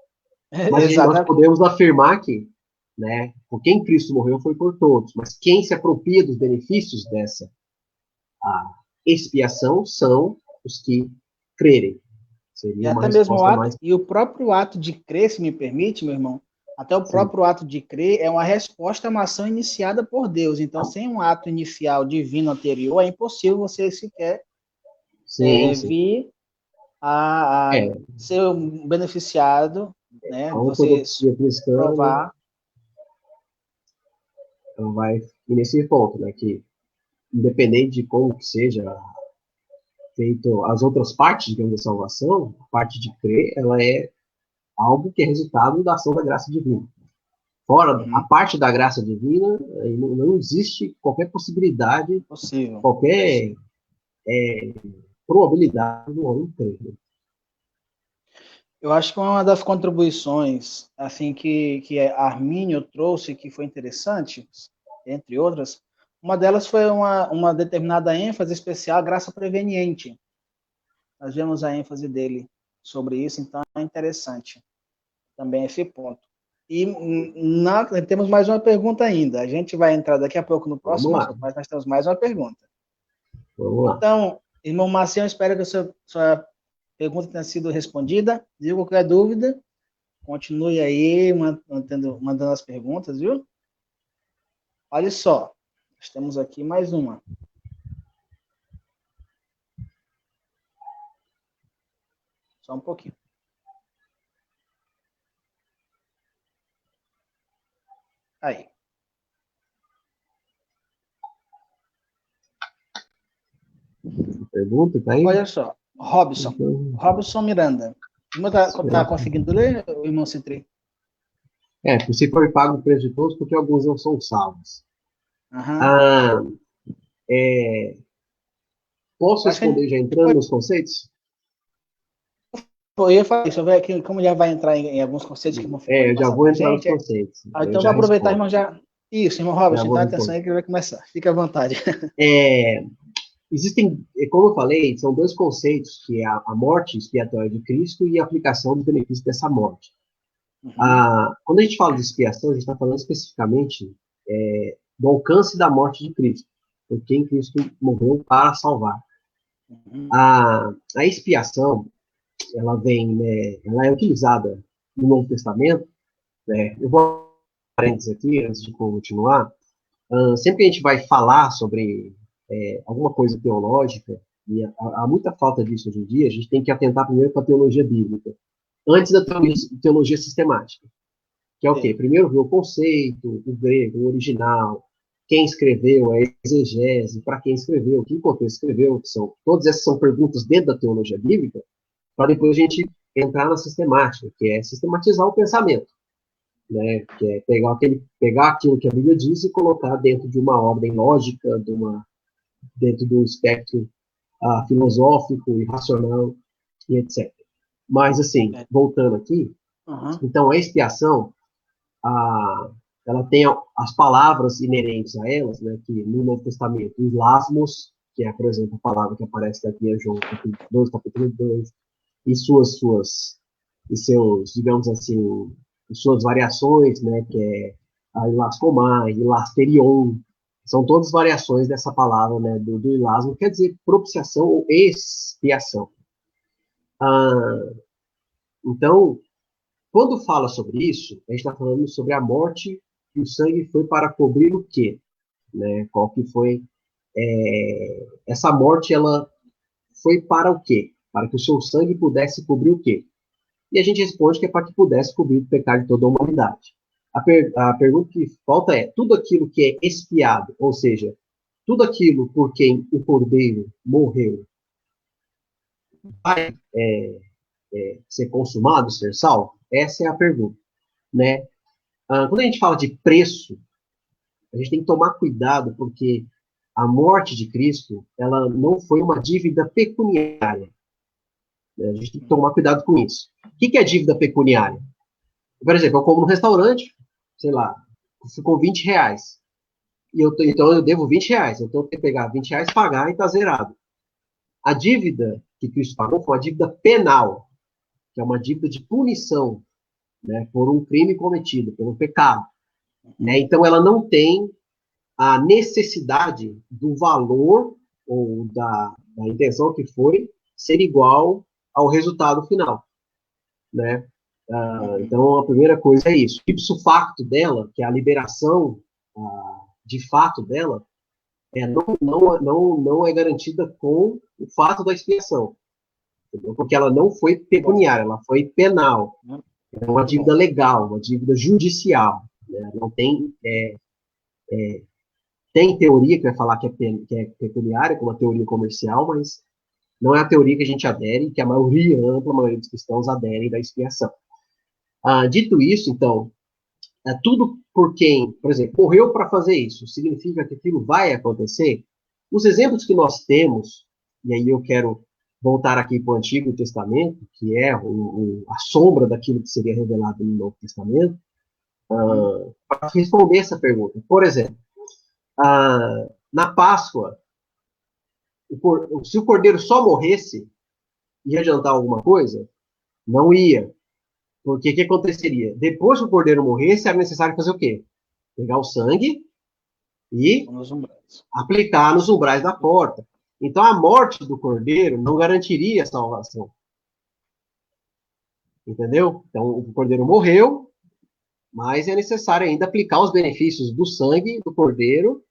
Mas nós Exatamente. podemos afirmar que, né, por quem Cristo morreu foi por todos, mas quem se apropria dos benefícios dessa expiação são os que crerem. E Seria uma até mesmo resposta mais. o próprio ato de crer, se me permite, meu irmão, até o Sim, próprio ato de crer é uma resposta a uma ação iniciada por Deus. Então, sem um ato inicial divino anterior, é impossível você sequer sim, sim. vir a É, ser um beneficiado, né? a Você ortodoxia cristã, né, provar. ela vai nesse ponto, né, que independente de como que seja feito as outras partes, digamos, da salvação, a parte de crer, ela é algo que é resultado da ação da graça divina. Fora a Uhum, parte da graça divina, não existe qualquer possibilidade, possível. qualquer probabilidade do homem crer. Né? Eu acho que uma das contribuições assim que Armínio trouxe que foi interessante, entre outras, uma delas foi uma determinada ênfase especial à graça preveniente. Nós vemos a ênfase dele. sobre isso, então é interessante também esse ponto. E temos mais uma pergunta ainda. A gente vai entrar daqui a pouco no próximo assunto, mas nós temos mais uma pergunta. Vamos lá. Então, irmão Marcião, espero que a sua pergunta tenha sido respondida. Se qualquer dúvida, continue aí mandando as perguntas, viu? Olha só, nós temos aqui mais uma. Só um pouquinho. Aí. Pergunta, tá aí? Olha só, Robson. Robson Miranda. Está conseguindo ler, irmão Citri? Se for pago o preço de todos, porque alguns não são salvos. Uhum. Posso responder já entrando nos conceitos? Eu ia falar isso, como já vai entrar em alguns conceitos que vão ficar eu já vou entrar nos conceitos. Então, vou aproveitar, irmão, já... Isso, irmão Robson, dá atenção aí que ele vai começar. Fique à vontade. Existem, como eu falei, são dois conceitos, que é a morte expiatória de Cristo e a aplicação dos benefícios dessa morte. Quando a gente fala de expiação, a gente está falando especificamente do alcance da morte de Cristo, por quem Cristo morreu para salvar. A expiação, ela é utilizada no Novo Testamento, né? Eu vou parênteses aqui, antes de continuar. Sempre que a gente vai falar sobre alguma coisa teológica, e há muita falta disso hoje em dia, a gente tem que atentar primeiro para a teologia bíblica, antes da teologia sistemática, que é o quê? Primeiro ver o conceito, o grego, o original, quem escreveu, a exegese, para quem escreveu, que contexto escreveu, todas essas são perguntas dentro da teologia bíblica, para depois a gente entrar na sistemática, que é sistematizar o pensamento, né? Que é pegar aquilo que a Bíblia diz e colocar dentro de uma ordem lógica, dentro do espectro filosófico e racional, e etc. Mas, assim, voltando aqui, então a expiação, ela tem as palavras inerentes a elas, né, que no Novo Testamento, os lasmos, que é, por exemplo, a palavra que aparece aqui em João capítulo 2, e seus, digamos assim, suas variações, né, que é a ilascomai, ilasterion, são todas variações dessa palavra, né, do ilasmo, quer dizer propiciação ou expiação. Então, quando fala sobre isso, a gente está falando sobre a morte, e o sangue foi para cobrir o quê? Né? Qual que foi essa morte? Ela foi para o quê? Para que o seu sangue pudesse cobrir o quê? E a gente responde que é para que pudesse cobrir o pecado de toda a humanidade. A pergunta que falta é: tudo aquilo que é expiado, ou seja, tudo aquilo por quem o Cordeiro morreu, vai ser consumado, ser salvo? Essa é a pergunta, né? Quando a gente fala de preço, a gente tem que tomar cuidado, porque a morte de Cristo, ela não foi uma dívida pecuniária. Né? A gente tem que tomar cuidado com isso. O que é dívida pecuniária? Por exemplo, eu como no restaurante, sei lá, ficou R$20. Então eu devo R$20. Então eu tenho que pegar R$20, pagar e está zerado. A dívida que Cristo pagou foi uma dívida penal, que é uma dívida de punição, né, por um crime cometido, por um pecado. Né? Então, ela não tem a necessidade do valor ou da intenção que foi ser igual ao resultado final. Né? Então, a primeira coisa é isso. O ipso facto dela, que é a liberação de fato dela, não é garantida com o fato da expiação. Entendeu? Porque ela não foi pecuniária, ela foi penal. É uma dívida legal, uma dívida judicial. Né? Não tem... tem teoria que vai falar que é pecuniária, como a teoria comercial, mas não é a teoria que a gente adere, que a maioria, a ampla maioria dos cristãos aderem da expiação. Dito isso, então, tudo por quem, por exemplo, morreu para fazer isso, significa que aquilo vai acontecer? Os exemplos que nós temos, e aí eu quero voltar aqui para o Antigo Testamento, que é a sombra daquilo que seria revelado no Novo Testamento, para responder essa pergunta. Por exemplo, na Páscoa, se o cordeiro só morresse, ia adiantar alguma coisa? Não ia. Porque o que aconteceria? Depois que o cordeiro morresse, era necessário fazer o quê? Pegar o sangue e Nos umbrais. aplicar nos umbrais da porta. Então, a morte do cordeiro não garantiria a salvação. Entendeu? Então, o cordeiro morreu, mas é necessário ainda aplicar os benefícios do sangue do cordeiro,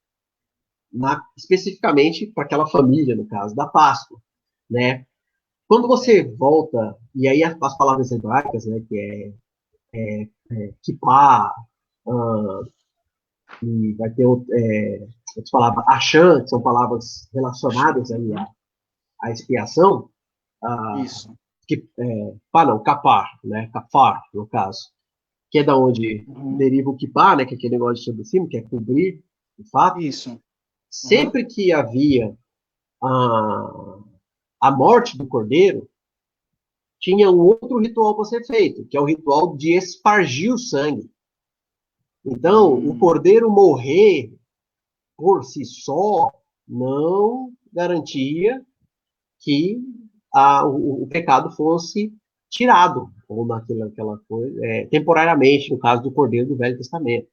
especificamente para aquela família, no caso da Páscoa, né? Quando você volta, e aí as palavras hebraicas, né, que kippah, e vai ter outras palavras, Achan, que são palavras relacionadas aí à expiação, Isso. não, kapar, né, kafar, no caso, que é da onde Uhum. deriva o kippah, né, que é aquele negócio de sobre cima, que é cobrir, de fato. Isso. Uhum. Sempre que havia a morte do cordeiro, tinha um outro ritual para ser feito, que é o ritual de espargir o sangue. Então, o cordeiro morrer por si só não garantia que o pecado fosse tirado, ou naquela coisa, temporariamente, no caso do cordeiro do Velho Testamento,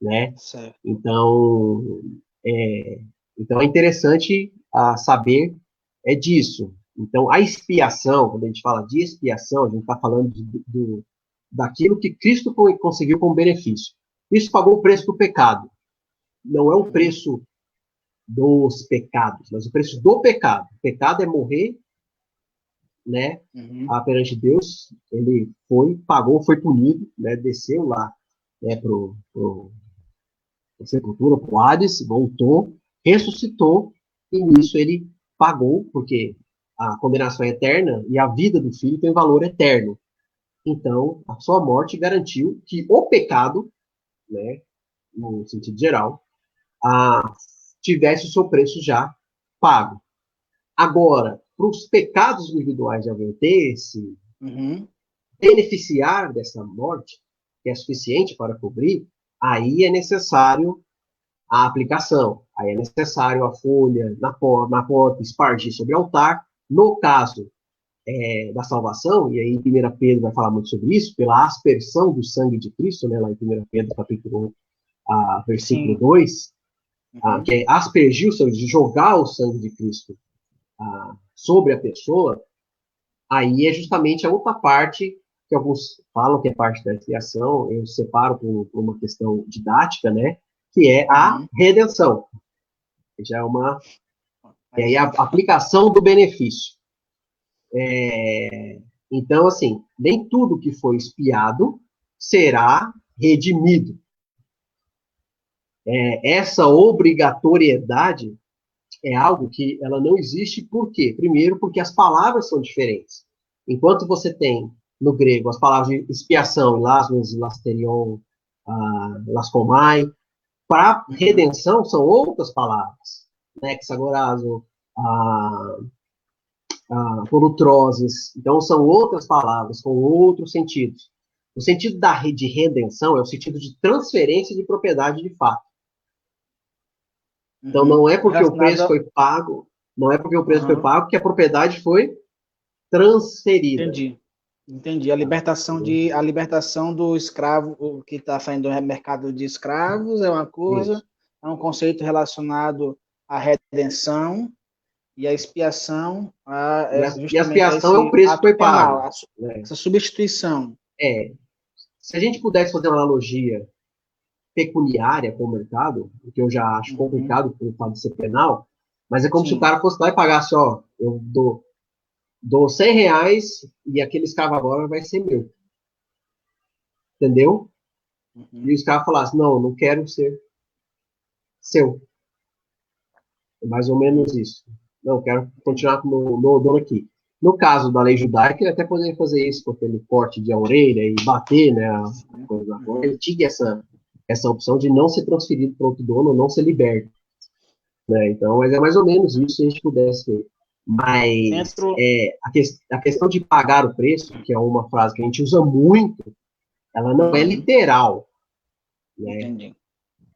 né? Certo. Então, é, então é interessante saber disso. Então, a expiação, quando a gente fala de expiação, a gente está falando daquilo que Cristo conseguiu como benefício. Isso pagou o preço do pecado. Não é o preço dos pecados, mas o preço do pecado. O pecado é morrer, né, perante Deus. Ele pagou, foi punido, né, desceu lá, né, a sepultura, para o Hades, voltou, ressuscitou, e nisso ele pagou, porque a condenação é eterna e a vida do filho tem valor eterno. Então, a sua morte garantiu que o pecado, né, no sentido geral, tivesse o seu preço já pago. Agora, para os pecados individuais de alguém ter se beneficiar dessa morte, que é suficiente para cobrir, aí é necessário a aplicação. Aí é necessário a folha na porta, espargir sobre o altar. No caso da salvação, e aí em 1 Pedro vai falar muito sobre isso, pela aspersão do sangue de Cristo, né, lá em 1 Pedro capítulo 1, versículo Sim. 2, que é aspergir o sangue, de jogar o sangue de Cristo sobre a pessoa, aí é justamente a outra parte que alguns falam que é parte da expiação, eu separo por uma questão didática, né, que é a redenção. Já é uma. E aí a aplicação do benefício. Então, assim, nem tudo que foi expiado será redimido. Essa obrigatoriedade é algo que ela não existe, por quê? Primeiro, porque as palavras são diferentes. Enquanto você tem, no grego, as palavras de expiação, lasmos, lasterion, lascomai, para redenção são outras palavras. Né? Hexagorazo, polutroses. Então, são outras palavras, com outros sentidos. O sentido de redenção é o sentido de transferência de propriedade de fato. Então, não é porque o preço foi pago, não é porque o preço foi pago que a propriedade foi transferida. Entendi. A libertação do escravo, o que está saindo do mercado de escravos é uma coisa, isso. É um conceito relacionado à redenção, e a expiação e a expiação é o preço que foi pago. Essa substituição. Se a gente pudesse fazer uma analogia pecuniária com o mercado, o que eu já acho complicado pelo fato de ser penal, mas é como se o cara fosse lá e pagasse, ó, eu dou R$100 e aquele escravo agora vai ser meu. Entendeu? E o escravo falasse, não quero ser seu. É mais ou menos isso. Não, quero continuar com o meu dono aqui. No caso da lei judaica, ele até poderia fazer isso com aquele corte de orelha e bater, né, a coisa da cor. Ele tinha essa opção de não ser transferido para outro dono, não ser liberto. Né? Então, mas é mais ou menos isso se a gente pudesse ver. Mas a questão de pagar o preço, que é uma frase que a gente usa muito, ela não é literal. Né? Entendi.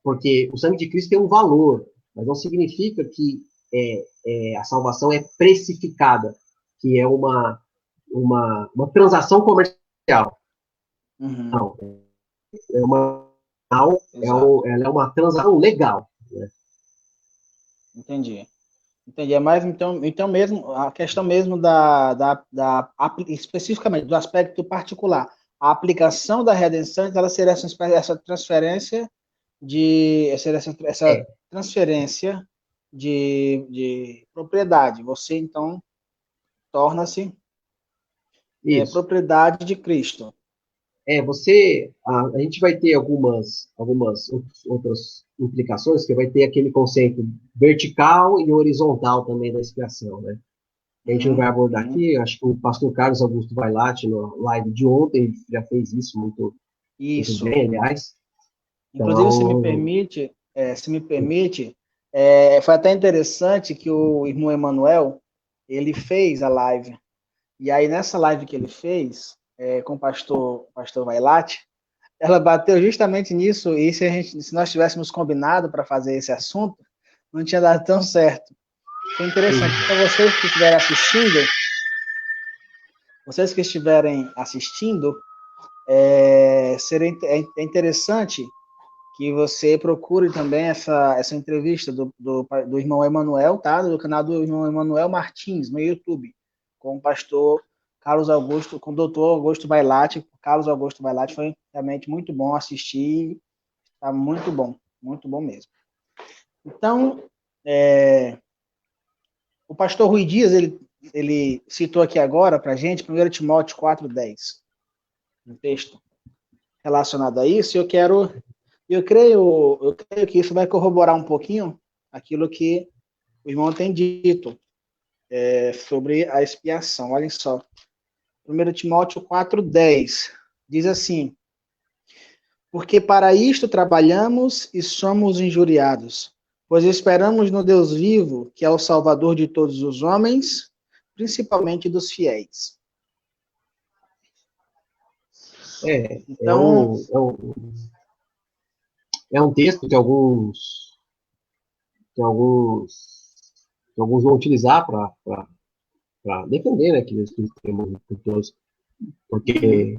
Porque o sangue de Cristo tem um valor, mas não significa que a salvação é precificada, que é uma uma transação comercial. Uhum. Não, é uma, ela é uma transação legal. Né? Entendi. Entendi. É mais então mesmo a questão mesmo especificamente do aspecto particular. A aplicação da redenção, ela seria essa transferência essa É, transferência de propriedade. Você então torna-se isso. propriedade de Cristo. A gente vai ter algumas outras implicações, que vai ter aquele conceito vertical e horizontal também da expiação, né? A gente não vai abordar Uhum. aqui, acho que o pastor Carlos Augusto Vailate, na live de ontem, já fez isso muito Isso. bem, aliás. Inclusive, Então, se me permite, foi até interessante que o irmão Emanuel, ele fez a live. E aí, nessa live que ele fez, com o pastor Vailate, ela bateu justamente nisso, e se nós tivéssemos combinado para fazer esse assunto, não tinha dado tão certo. Foi interessante. Então, vocês que estiverem assistindo, é interessante que você procure também essa entrevista do irmão Emanuel, tá? Do canal do irmão Emanuel Martins, no YouTube, com o pastor Carlos Augusto, com o doutor Augusto Bailate. Carlos Augusto Bailate foi realmente muito bom assistir, tá muito bom mesmo. Então, o pastor Rui Dias, ele citou aqui agora para a gente, 1 Timóteo 4,10, um texto relacionado a isso, e eu creio que isso vai corroborar um pouquinho aquilo que o irmão tem dito sobre a expiação. Olhem só. 1 Timóteo 4,10 diz assim: porque para isto trabalhamos e somos injuriados, pois esperamos no Deus vivo, que é o Salvador de todos os homens, principalmente dos fiéis. é, é, Então, um, é, um, é um texto que alguns vão utilizar para defender, né, que Jesus temos por todos, porque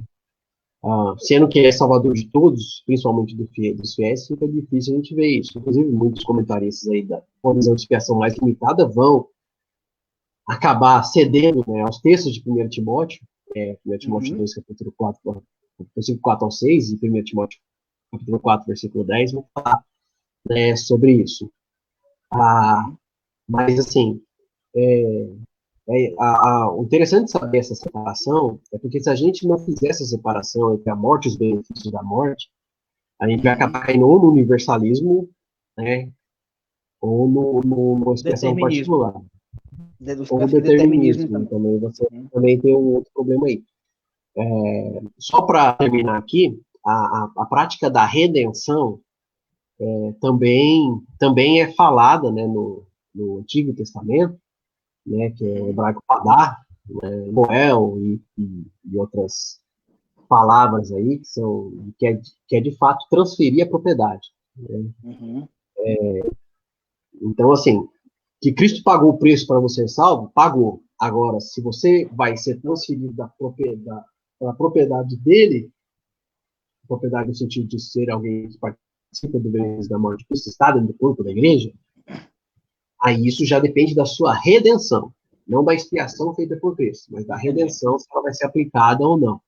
sendo que é salvador de todos, principalmente dos fiéis, fica difícil a gente ver isso. Inclusive, muitos comentaristas aí da visão de expiação mais limitada vão acabar cedendo, né, aos textos de 1 Timóteo, 1 Timóteo 2, capítulo 4, versículo 4 ao 6, e 1 Timóteo, capítulo 4, versículo 10, vão falar, né, sobre isso. Mas, assim, o interessante de saber essa separação é porque se a gente não fizer essa separação entre a morte e os benefícios da morte, a gente vai acabar caindo ou no universalismo, né, ou numa expressão determinismo. particular. Ou determinismo também. Você também tem um outro problema aí. Só para terminar aqui, a prática da redenção também é falada, né, no Antigo Testamento, né, que é o hebraico padá, né, Goel e outras palavras aí que é de fato transferir a propriedade. Né? Então, assim, que Cristo pagou o preço para você ser salvo, pagou. Agora, se você vai ser transferido da propriedade dele, propriedade no sentido de ser alguém que participa do benefício da morte de Cristo, está dentro do corpo da igreja, aí isso já depende da sua redenção. Não da expiação feita por Cristo, mas da redenção, se ela vai ser aplicada ou não.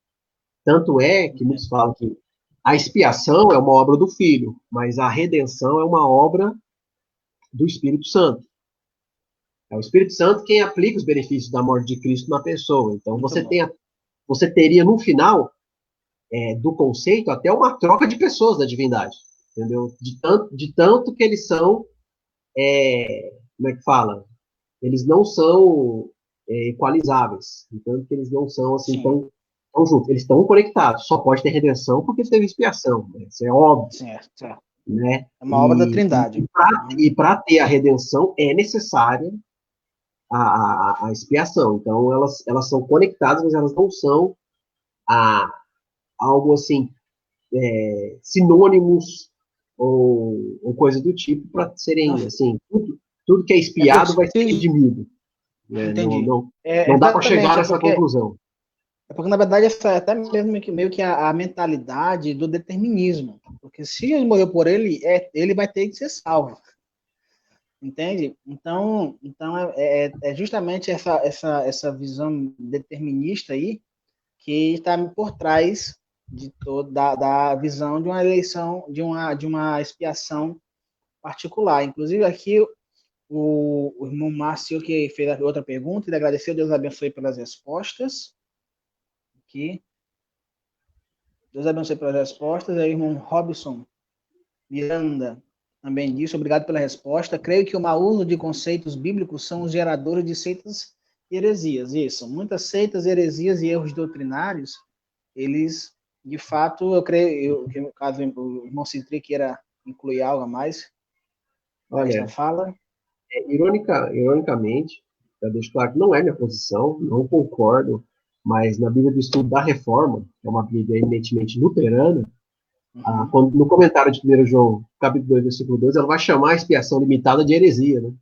Tanto é que muitos falam que a expiação é uma obra do Filho, mas a redenção é uma obra do Espírito Santo. É o Espírito Santo quem aplica os benefícios da morte de Cristo na pessoa. Então, você teria, no final do conceito, até uma troca de pessoas da divindade. Entendeu? De tanto que eles são, como é que fala? Eles não são equalizáveis. De tanto que eles não são assim tão juntos. Eles estão conectados. Só pode ter redenção porque teve expiação. Né? Isso é óbvio. Certo. Né? É uma obra da Trindade. E para ter a redenção é necessária a expiação. Então, elas são conectadas, mas elas não são algo assim, sinônimos ou coisa do tipo para serem, assim, tudo que é expiado vai ser redimido. Né? Entendi. Não dá para chegar a essa conclusão. Porque, na verdade, essa é até mesmo meio que a mentalidade do determinismo. Porque se ele morreu por ele, ele vai ter que ser salvo. Entende? Então é justamente essa visão determinista aí que está por trás de toda da visão de uma eleição, de uma expiação particular. Inclusive, aqui o irmão Márcio, que fez a outra pergunta, ele agradeceu, Deus abençoe pelas respostas. Aqui. Deus abençoe pelas respostas. Aí, o irmão Robson Miranda também disse, obrigado pela resposta. Creio que o mau uso de conceitos bíblicos são os geradores de seitas e heresias. Isso, muitas seitas, heresias e erros doutrinários, eles, de fato, eu creio, que no caso o irmão Citri queira incluir algo a mais nesta Olha, fala. ironicamente, eu deixo claro que não é minha posição, não concordo, mas na Bíblia do Estudo da Reforma, que é uma Bíblia eminentemente luterana, no comentário de 1 João, capítulo 2, versículo 2, ela vai chamar a expiação limitada de heresia, né?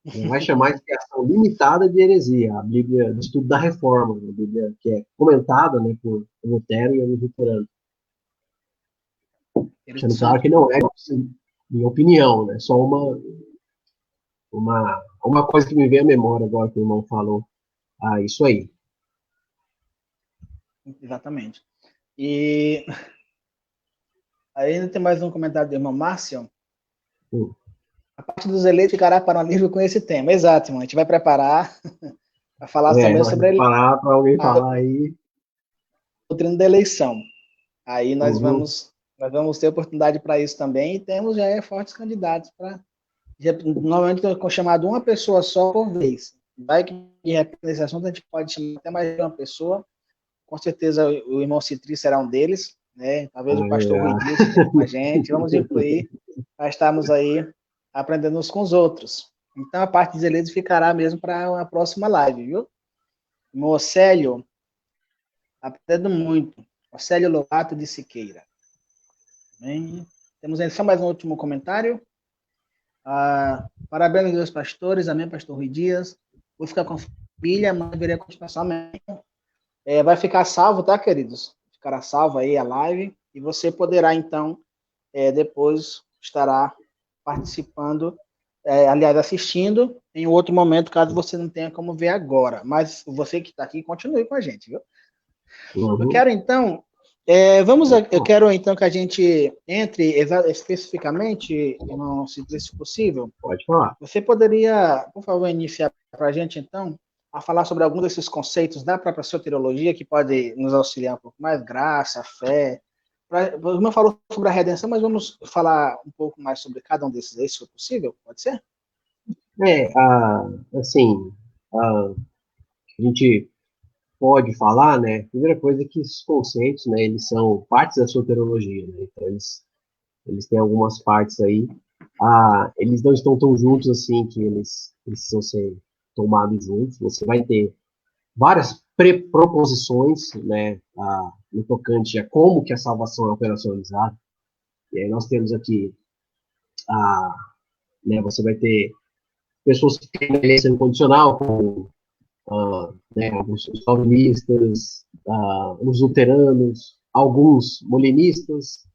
Ela vai chamar a expiação limitada de heresia, a Bíblia do Estudo da Reforma, a Bíblia que é comentada, né, por Lutero e os luteranos. Deixando claro que não é, minha opinião, né? Só uma coisa que me veio à memória agora que o irmão falou. Isso aí. Exatamente. E ainda tem mais um comentário do irmão Márcio. A parte dos eleitos ficará para um livro com esse tema. Exato, irmão. A gente vai preparar para falar também sobre preparar para alguém falar aí. Doutrina da eleição. Aí nós vamos ter oportunidade para isso também, e temos já fortes candidatos para. Normalmente é chamado uma pessoa só por vez. Vai que de repente nesse assunto a gente pode chamar até mais de uma pessoa. Com certeza o irmão Citri será um deles, né? Talvez o pastor Rui Dias esteja com a gente. Vamos incluir para estarmos aí aprendendo uns com os outros. Então a parte dos eleitos ficará mesmo para uma próxima live, viu? Irmão Océlio, aprendendo muito. Océlio Lobato de Siqueira. Bem, temos aí só mais um último comentário. Parabéns aos pastores, amém, pastor Rui Dias. Vou ficar com a família, amanhã verei a continuação, amém. Vai ficar salvo, tá, queridos? Ficará salvo aí a live, e você poderá, então, depois estará participando, aliás, assistindo em outro momento, caso você não tenha como ver agora. Mas você que está aqui, continue com a gente, viu? Eu quero, então, eu quero, então, que a gente entre especificamente, irmão, se possível. Pode falar. Você poderia, por favor, iniciar para a gente, então, a falar sobre algum desses conceitos da própria soteriologia que pode nos auxiliar um pouco mais? Graça, fé. O irmão falou sobre a redenção, mas vamos falar um pouco mais sobre cada um desses aí, se for possível? Pode ser? Assim, a gente pode falar, né? A primeira coisa é que esses conceitos, né, eles são partes da soteriologia, né? Então, eles têm algumas partes aí. Eles não estão tão juntos assim que eles precisam ser tomados juntos. Você vai ter várias proposições, né, no tocante a como que a salvação é operacionalizada. E aí nós temos aqui, né, você vai ter pessoas que têm eleição incondicional, como né, os calvinistas, os luteranos, alguns molinistas,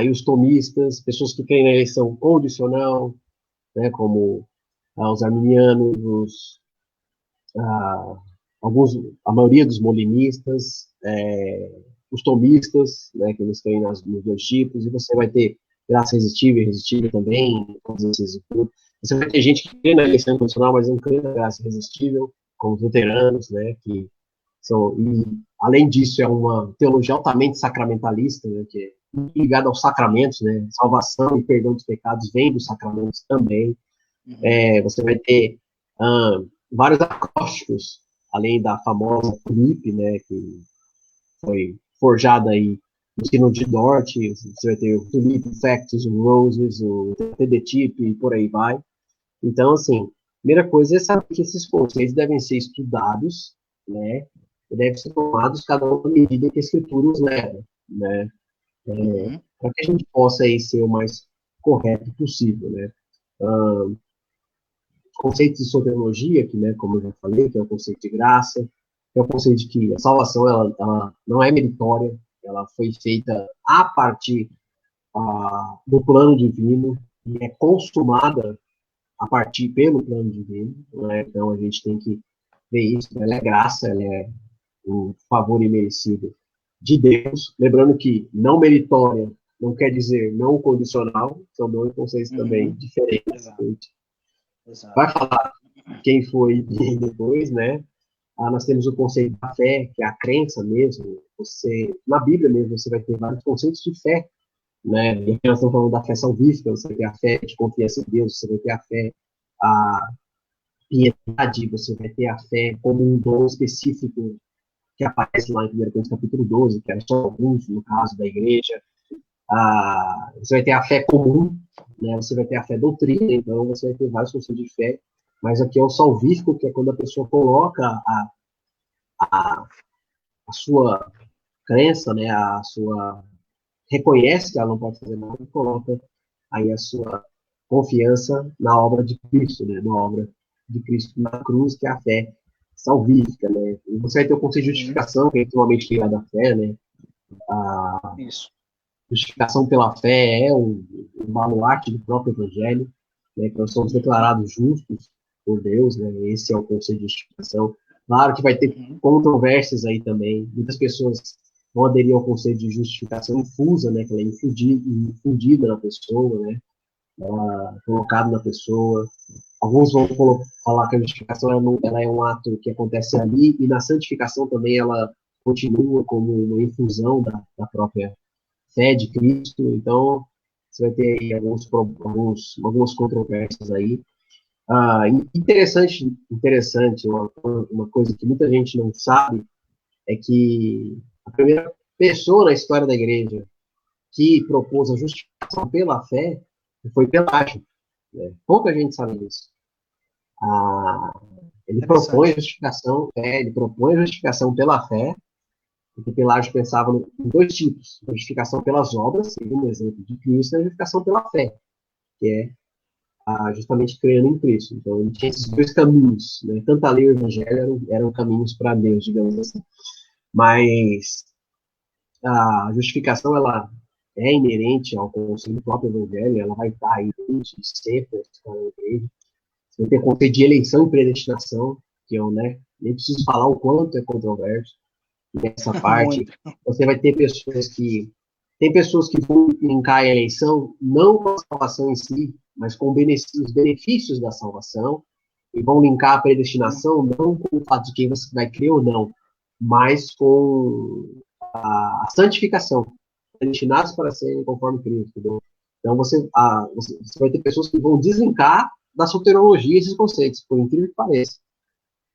e os tomistas, pessoas que creem na eleição condicional, né, como os arminianos, a maioria dos molinistas, os tomistas, né, que eles creem nos dois tipos, e você vai ter graça resistível e irresistível também, você vai ter gente que crê na eleição condicional, mas não crê na graça irresistível, como os luteranos, né, que são, e além disso é uma teologia altamente sacramentalista, né, que é ligada aos sacramentos, né, salvação e perdão dos pecados vem dos sacramentos também. Você vai ter vários acrósticos, além da famosa TULIP, né, que foi forjada aí no sino de Dort. Você vai ter o TULIP, o Factus, o Roses, o TDTIP e por aí vai. Então, assim, a primeira coisa é saber que esses conceitos devem ser estudados, né, e devem ser tomados cada uma medida que a Escritura nos leva, né, para que a gente possa aí ser o mais correto possível, né. Conceitos de soteriologia, que, né, como eu já falei, que é o conceito de graça, é o conceito de que a salvação ela não é meritória, ela foi feita a partir do plano divino e é consumada a partir pelo plano divino, né? Então a gente tem que ver isso, ela é graça, ela é um favor imerecido de Deus, lembrando que não meritória não quer dizer não condicional, são dois conceitos também diferentes. Exato. Exato. Vai falar quem foi depois, né? Nós temos o conceito da fé, que é a crença mesmo. Na Bíblia mesmo, você vai ter vários conceitos de fé, né? E aqui nós estamos falando da fé salvífica, você vai ter a fé de confiança em Deus, você vai ter a fé, a piedade, você vai ter a fé como um dom específico que aparece lá em 1 Coríntios capítulo 12, que era só alguns, no caso da igreja. Você vai ter a fé comum, né? Você vai ter a fé doutrina, então você vai ter vários conceitos de fé, mas aqui é o salvífico, que é quando a pessoa coloca a sua crença, né? Reconhece que ela não pode fazer nada e coloca aí a sua confiança na obra de Cristo, né? Na obra de Cristo na cruz, que é a fé salvífica, né? E você vai ter o conceito de justificação, que é extremamente ligado à fé, né? Isso. Justificação pela fé é o baluarte do próprio Evangelho, né? Que nós somos declarados justos por Deus, né? Esse é o conceito de justificação. Claro que vai ter controvérsias aí também. Muitas pessoas vão aderir ao conceito de justificação infusa, né? Que ela é infundida na pessoa, né? Colocado na pessoa. Alguns vão falar que a justificação ela é um ato que acontece ali, e na santificação também ela continua como uma infusão da própria fé de Cristo. Então, você vai ter aí algumas controvérsias aí. Interessante, uma coisa que muita gente não sabe é que a primeira pessoa na história da igreja que propôs a justificação pela fé foi Pelágio. Né? Pouca gente sabe disso. Ele propõe a justificação pela fé, porque Pelágio pensava em dois tipos: a justificação pelas obras, segundo o exemplo de Cristo, e a justificação pela fé, que é justamente crendo em Cristo. Então, ele tinha esses dois caminhos, né? Tanto a lei e o evangelho eram caminhos para Deus, digamos assim. Mas a justificação, ela é inerente ao conceito do próprio evangelho, ela vai estar aí desde sempre na igreja. Você vai ter conceito de eleição e predestinação, que eu, né, nem preciso falar o quanto é controverso nessa parte. Você vai ter pessoas que vão linkar a eleição não com a salvação em si, mas com os benefícios da salvação, e vão linkar a predestinação não com o fato de quem você vai crer ou não, mas com a santificação, destinados para serem conforme Cristo. Entendeu? Então você vai ter pessoas que vão deslinkar da soteriologia esses conceitos, por incrível que pareça,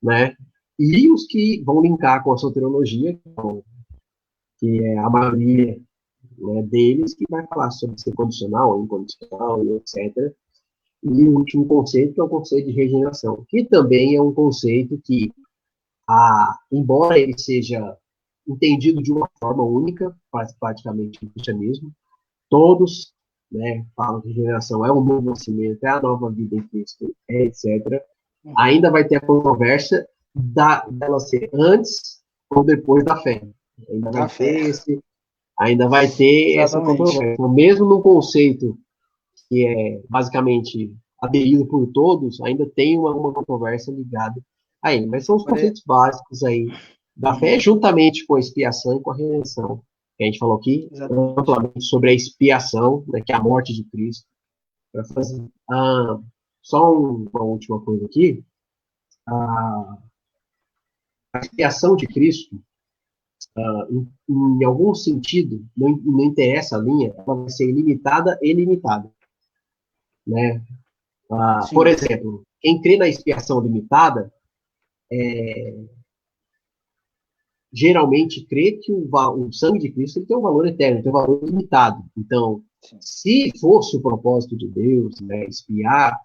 né? E os que vão linkar com a soteriologia, que é a maioria, né, deles, que vai falar sobre ser condicional ou incondicional, e etc. E o último conceito, que é o conceito de regeneração, que também é um conceito que, embora ele seja entendido de uma forma única, praticamente no cristianismo, todos, né, falam que regeneração é um novo nascimento, é a nova vida em Cristo, etc. Ainda vai ter a controvérsia dela ser antes ou depois da fé. Ainda vai ter essa controvérsia. Então, mesmo no conceito que é basicamente aderido por todos, ainda tem uma controvérsia ligada a ele. Mas são os conceitos básicos aí da fé, juntamente com a expiação e com a redenção. A gente falou aqui amplamente sobre a expiação, né, que é a morte de Cristo. Para fazer só uma última coisa aqui. A expiação de Cristo, em algum sentido, não interessa a linha, ela vai ser ilimitada e limitada. Né? Por exemplo, quem crê na expiação limitada geralmente crê que o sangue de Cristo tem um valor eterno, tem um valor limitado. Então, se fosse o propósito de Deus, né, expiar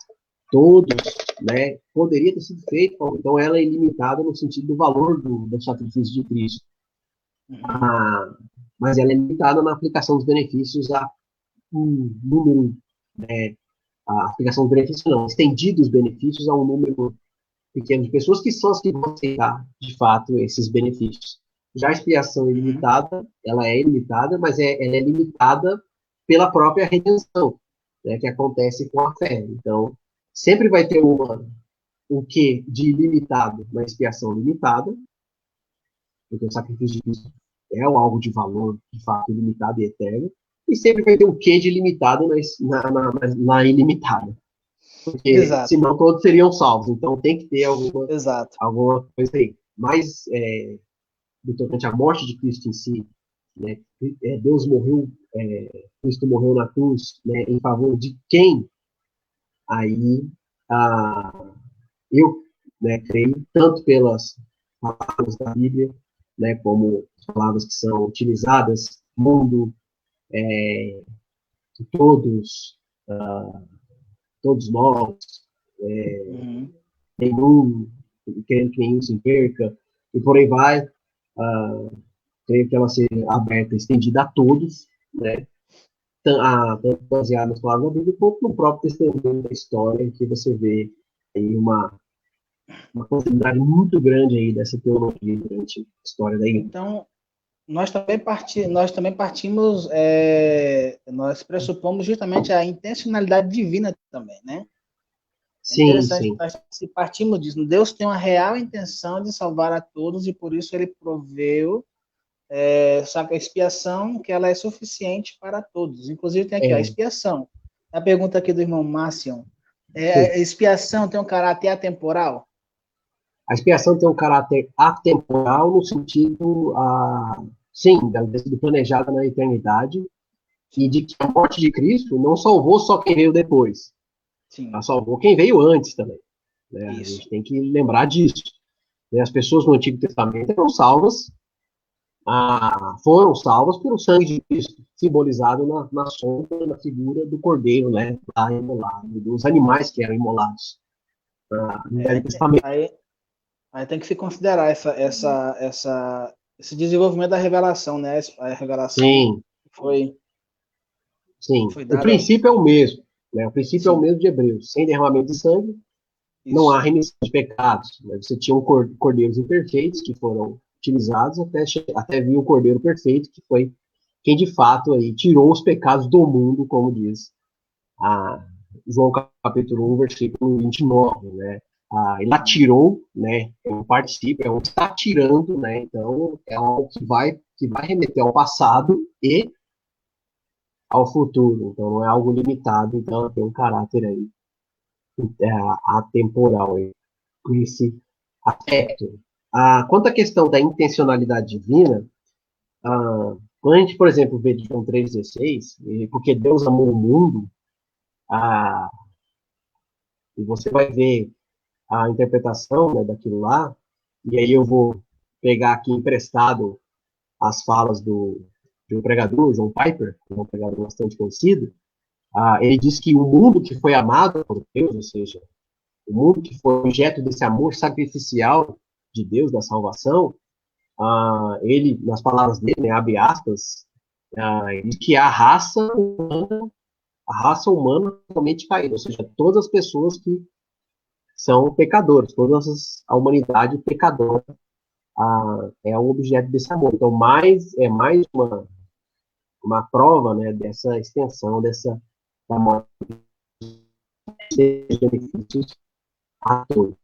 todos, né, poderia ter sido feito. Então, ela é ilimitada no sentido do valor do sacrifício de Cristo. Mas ela é limitada na aplicação dos benefícios a um número, né, a aplicação dos benefícios não, estendidos os benefícios a um número pequeno de pessoas que são as que vão aceitar, de fato, esses benefícios. Já a expiação Uhum. ilimitada, ela é ilimitada, mas ela é limitada pela própria redenção, né, que acontece com a fé. Então, sempre vai ter um quê de ilimitado na expiação limitada, porque o sacrifício de Cristo é algo de valor, de fato, ilimitado e eterno, e sempre vai ter um quê de limitado na ilimitada, porque Exato, senão todos seriam salvos. Então tem que ter exato. alguma coisa aí. Mas, do tocante à morte de Cristo em si, né, Deus morreu, Cristo morreu na cruz, né, em favor de quem? Aí, ah, eu, né, creio, tanto pelas palavras da Bíblia, né, como as palavras que são utilizadas, mundo, todos, uh, todos nós, Uhum. nenhum, querendo que nenhum se perca, e por aí vai, creio que ela seja aberta, estendida a todos, né, tanto baseado nas palavras da Bíblia, quanto no próprio testemunho da história, em que você vê aí uma quantidade muito grande aí dessa teologia durante a história da igreja. Então, nós também partimos, nós pressupomos justamente a intencionalidade divina também, né? É Sim, interessante, sim. nós se partimos disso. Deus tem uma real intenção de salvar a todos e por isso ele proveu sabe, a expiação que ela é suficiente para todos. Inclusive tem aqui ó, a É, expiação. A pergunta aqui do irmão Márcio. sim. A expiação tem um caráter atemporal? A expiação tem um caráter atemporal no sentido, sim, dela ter sido planejada na eternidade e Sim, de que a morte de Cristo não salvou só quem veio depois, ela sim, salvou quem veio antes também. Né? A isso. gente tem que lembrar disso. Né? As pessoas no Antigo Testamento eram salvas, foram salvas pelo sangue de Cristo, simbolizado na sombra, na figura do cordeiro, né, lá imolado, dos animais que eram imolados no Velho É, Testamento. aí tem que se considerar esse desenvolvimento da revelação, né? A revelação Sim, foi, sim. foi O dada, princípio é o mesmo. Né? O princípio é o sim, mesmo de Hebreus. Sem derramamento de sangue, não há isso. remissão de pecados. Né? Você tinha cordeiros imperfeitos que foram utilizados até vir o cordeiro perfeito, que foi quem de fato aí tirou os pecados do mundo, como diz a João capítulo 1, versículo 29, né? Ele Uhum. atirou, né? É um particípio, é um está tirando, né? Então é algo que vai remeter ao passado e ao futuro. Então não é algo limitado, então tem um caráter aí é, atemporal aí, por esse aspecto. Quanto à questão da intencionalidade divina, quando a gente, por exemplo, vê de João 3,16, porque Deus amou o mundo, ah, e você vai ver a interpretação, né, daquilo lá, e aí eu vou pegar aqui emprestado as falas de um pregador, John Piper, que é um pregador bastante conhecido. Ele diz que o mundo que foi amado por Deus, ou seja, o mundo que foi objeto desse amor sacrificial de Deus, da salvação, ele, nas palavras dele, né, abre aspas, ele diz que a raça humana totalmente caída, ou seja, todas as pessoas que são pecadores, a humanidade pecadora é o objeto desse amor. Então, é mais uma prova, né, dessa extensão, da morte de benefícios a todos.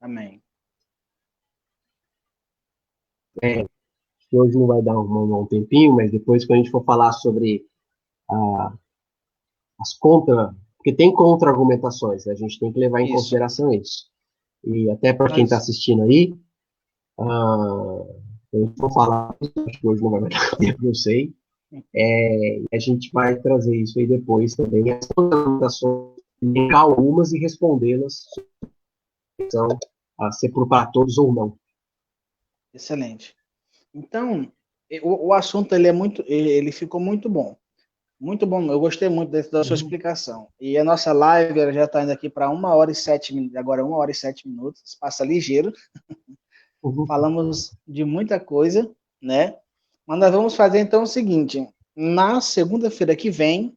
Amém. Que hoje não vai dar um tempinho, mas depois, quando a gente for falar sobre as contra, porque tem contra-argumentações, né, a gente tem que levar em Isso. consideração isso. E até para quem está Nós, assistindo aí, eu vou falar, acho que hoje não vai dar tempo, eu sei, a gente vai trazer isso aí depois também, as considerações, linkar algumas e respondê-las, são ser por para todos ou não. excelente. Então, o assunto ele é muito, ele ficou muito bom. Muito bom, eu gostei muito da sua Uhum. explicação. E a nossa live ela já está indo aqui para 1 hora e 7 minutos, agora 1 hora e 7 minutos, passa ligeiro. Uhum. Falamos de muita coisa, né? Mas nós vamos fazer então o seguinte: na segunda-feira que vem,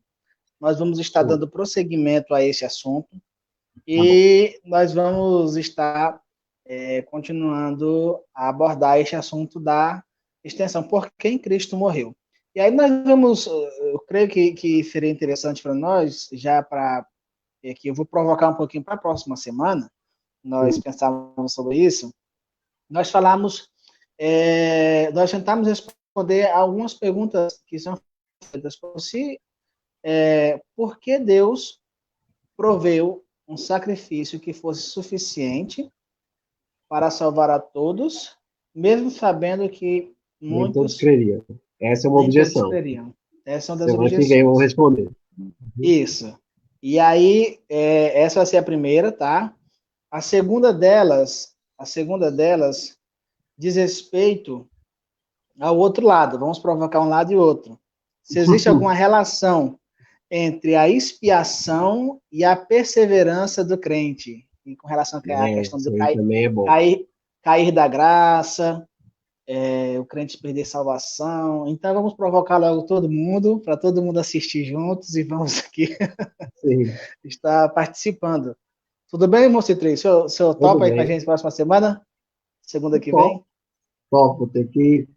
nós vamos estar Sim. dando prosseguimento a esse assunto, Tá bom. E nós vamos estar continuando a abordar este assunto da extensão, por quem Cristo morreu. E aí nós vamos, eu creio que seria interessante para nós, já para que eu vou provocar um pouquinho para a próxima semana, nós Sim. pensávamos sobre isso, nós falamos, nós tentamos responder algumas perguntas que são feitas por si, por que Deus proveu um sacrifício que fosse suficiente para salvar a todos, mesmo sabendo que Nem todos muitos, creriam. Essa é uma nem todos objeção. creriam. Essa é uma das Semana que vem eu vou objeções. responder. Isso. E aí, essa vai ser a primeira, tá? A segunda delas diz respeito ao outro lado. Vamos provocar um lado e outro. Se existe alguma relação entre a expiação e a perseverança do crente, e com relação à questão Isso do aí também é bom. cair da graça, o crente perder salvação. Então vamos provocar logo todo mundo, para todo mundo assistir juntos e vamos aqui Sim, estar participando. Tudo bem, irmão Citri? O senhor tudo topa aí com a bem. gente próxima semana? Segunda que Top, vem? top. Vou ter que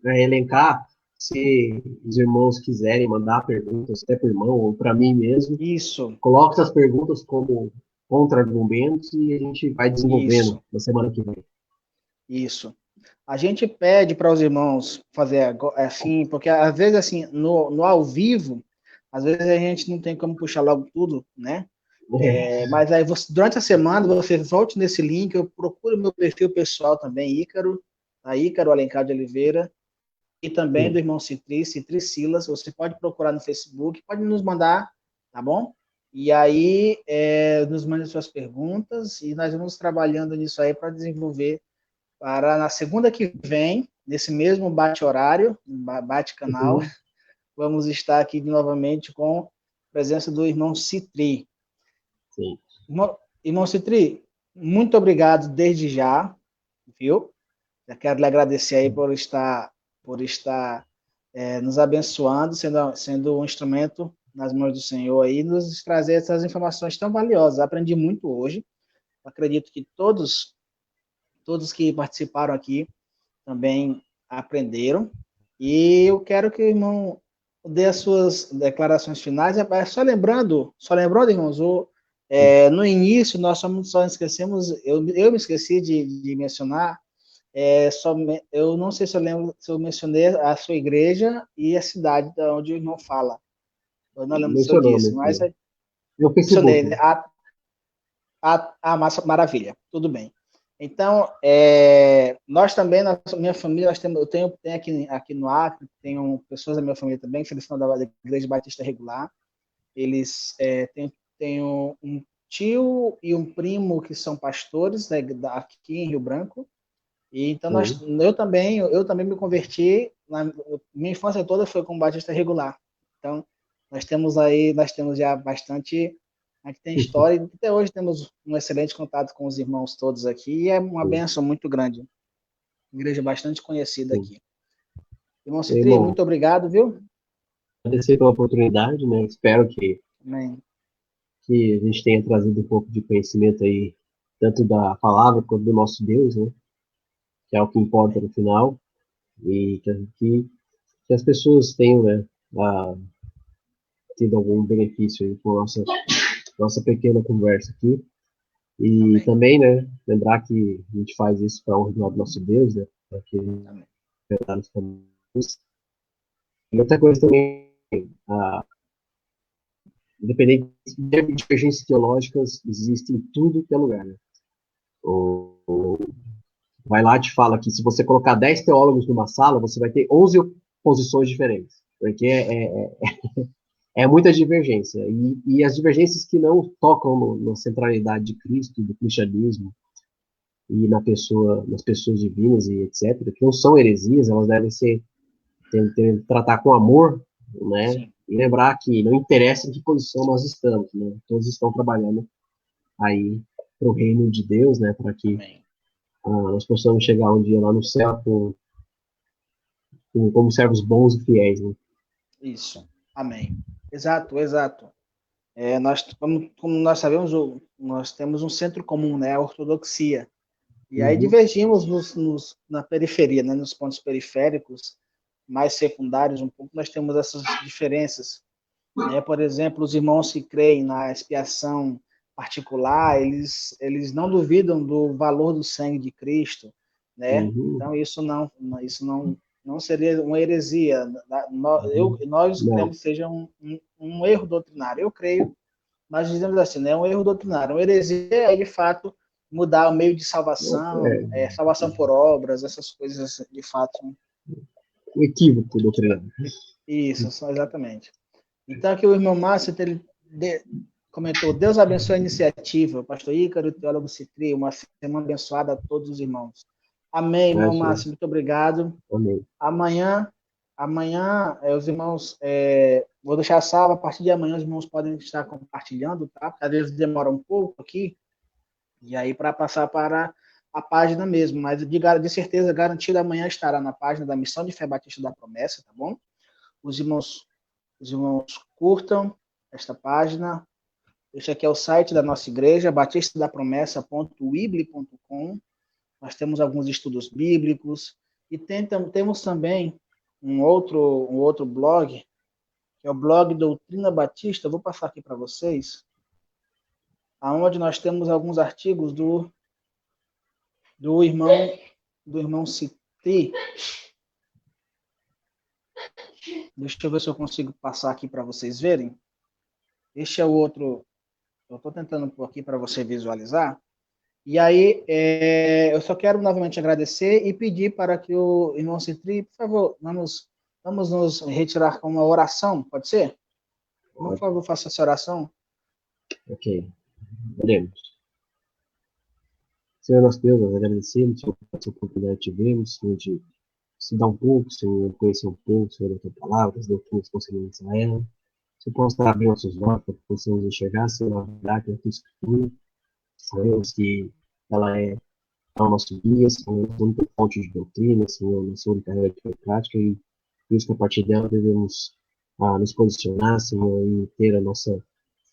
elencar. Se os irmãos quiserem mandar perguntas, até para o irmão ou para mim mesmo, Isso, coloque essas perguntas como contra-argumentos e a gente vai desenvolvendo isso, na semana que vem. isso. A gente pede para os irmãos fazer assim, porque às vezes assim, no ao vivo, às vezes a gente não tem como puxar logo tudo, né? Mas aí durante a semana você volte nesse link, eu procuro meu perfil pessoal também, Ícaro, a Ícaro Alencar de Oliveira, e também do Sim. irmão Citri Silas. Você pode procurar no Facebook, pode nos mandar, tá bom? E aí nos mande suas perguntas e nós vamos trabalhando nisso aí para desenvolver para na segunda que vem, nesse mesmo bate-horário, bate-canal, Uhum. vamos estar aqui novamente com a presença do irmão Citri. Sim. Irmão Citri, muito obrigado desde já, viu? Já quero lhe agradecer aí por estar nos abençoando, sendo um instrumento nas mãos do Senhor aí, nos trazer essas informações tão valiosas. Aprendi muito hoje. Acredito que todos que participaram aqui também aprenderam. E eu quero que o irmão dê as suas declarações finais. Só lembrando, irmãos, no início nós só esquecemos, eu me esqueci de mencionar, eu não sei se eu lembro se eu mencionei a sua igreja e a cidade de onde o irmão fala. Eu não lembro se eu Mencionou, disse, mas mencionou. E o Facebook, mencionei, né? né? Maravilha, tudo bem. Então, nós também, minha família, eu tenho aqui no Acre, tenho pessoas da minha família também, que são da Igreja Batista Regular. Eles têm um tio e um primo que são pastores, né, aqui em Rio Branco. E então Sim. eu também me converti, minha infância toda foi com Batista Regular. Então, nós temos já bastante, a gente tem história, e até hoje temos um excelente contato com os irmãos todos aqui, e é uma Sim, bênção muito grande. Igreja bastante conhecida sim. aqui. Irmão Citri, Irmão, muito obrigado, viu? agradecer pela oportunidade, né? Espero Amém. que a gente tenha trazido um pouco de conhecimento aí, tanto da palavra quanto do nosso Deus, né? Que é o que importa Amém. no final, e que as pessoas tenham, né, tido algum benefício aí com a nossa pequena conversa aqui. E Amém. também, né, lembrar que a gente faz isso para honrar o nosso Deus, né? Para que ele Amém. nos famílias. E outra coisa também, a, independente de divergências teológicas, existem em tudo que é lugar, né? O, vai lá e te fala que se você colocar 10 teólogos numa sala, você vai ter 11 posições diferentes, porque é muita divergência. E as divergências que não tocam na centralidade de Cristo, do cristianismo, e nas pessoas divinas e etc., que não são heresias, elas devem ser, tratar com amor, né? Sim. E lembrar que não interessa em que posição nós estamos, né? Todos estão trabalhando aí para o reino de Deus, né? Para que Amém. nós possamos chegar um dia lá no céu como servos bons e fiéis, né? Isso. Amém. Exato, exato. Como nós sabemos, nós temos um centro comum, né, a ortodoxia. E aí Uhum. divergimos na periferia, né, nos pontos periféricos, mais secundários um pouco, nós temos essas diferenças. Né? Por exemplo, os irmãos que creem na expiação particular, eles não duvidam do valor do sangue de Cristo, né? Uhum. Então isso não seria uma heresia. Uhum. Nós Não. cremos que seja um erro doutrinário. Eu creio, nós dizemos assim, né? Um erro doutrinário. Uma heresia é, de fato, mudar o meio de salvação, É salvação por obras, essas coisas, de fato. um equívoco doutrinário. Isso, exatamente. Então, aqui o irmão Márcio comentou: Deus abençoe a iniciativa. Pastor Ícaro, teólogo Citri, uma semana abençoada a todos os irmãos. Amém, irmão Acho, Márcio, muito obrigado. amém. Amanhã, os irmãos, vou deixar salvo, a partir de amanhã os irmãos podem estar compartilhando, tá? Porque às vezes demora um pouco aqui, e aí para passar para a página mesmo, mas de certeza, garantido, amanhã estará na página da Missão de Fé Batista da Promessa, tá bom? Os irmãos curtam esta página. Este aqui é o site da nossa igreja, batistadapromessa.wibli.com. Nós temos alguns estudos bíblicos e temos também um outro blog, que é o blog Doutrina Batista. Eu vou passar aqui para vocês, aonde nós temos alguns artigos do irmão Citri. Deixa eu ver se eu consigo passar aqui para vocês verem. Este é o outro. Eu estou tentando pôr aqui para você visualizar. E aí, eu só quero novamente agradecer e pedir para que o irmão Citri, por favor, vamos nos retirar com uma oração, pode ser? Por favor, faça essa oração. Ok. Oremos. Senhor nosso Deus, nós agradecemos, Senhor, por essa oportunidade que tivemos, Senhor, de estudar um pouco, Senhor, conhecer um pouco, Senhor, da tua palavra, das doutrinas concernentes a ela. Se possa abrir nossos olhos para que possamos enxergar, Senhor, a verdade da tua escritura. Sabemos que ela é o nosso guia, Senhor, a única fonte de doutrina, Senhor, nossa única regra de prática, e por isso que a partir dela devemos nos posicionar, Senhor, e ter a nossa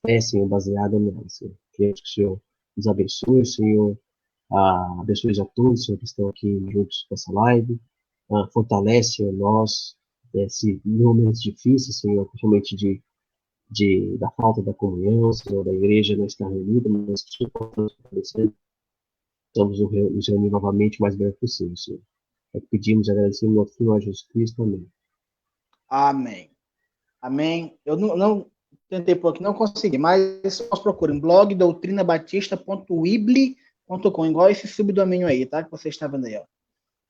fé, Senhor, baseada nela, Senhor. Queremos que o Senhor nos abençoe, Senhor, abençoe a todos, Senhor, que estão aqui juntos nessa live, fortalece nós, se em momentos difíceis, Senhor, principalmente da falta da comunhão, Senhor, da igreja não estar reunida, mas que o Senhor possa nos fortalecer, estamos nos reunir novamente o mais breve possível, Senhor. É que pedimos e agradecemos ao Filho Jesus Cristo. Amém. Amém. Amém. Eu não tentei pôr aqui, não consegui, mas nós procurem blog doutrinabatista.wibli.com, igual esse subdomínio aí, tá? Que você está vendo aí, ó.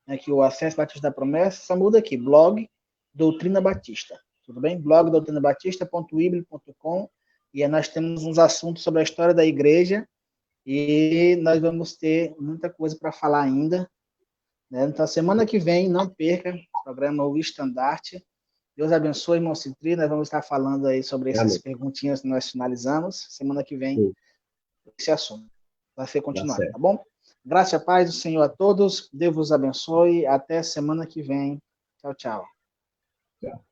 Aqui o Acesso Batista da Promessa, só muda aqui, blog Doutrina Batista. Tudo bem? Blog doutrinabatista.wibli.com, e aí nós temos uns assuntos sobre a história da igreja e nós vamos ter muita coisa para falar ainda. Né? Então, semana que vem, não perca o programa O Estandarte. Deus abençoe, irmão Citri. Nós vamos estar falando aí sobre essas Amém. perguntinhas que nós finalizamos. Semana que vem, Sim. esse assunto vai ser Tá continuado, certo. tá bom? Graça e paz do Senhor a todos. Deus vos abençoe. Até semana que vem. Tchau, tchau. Tchau.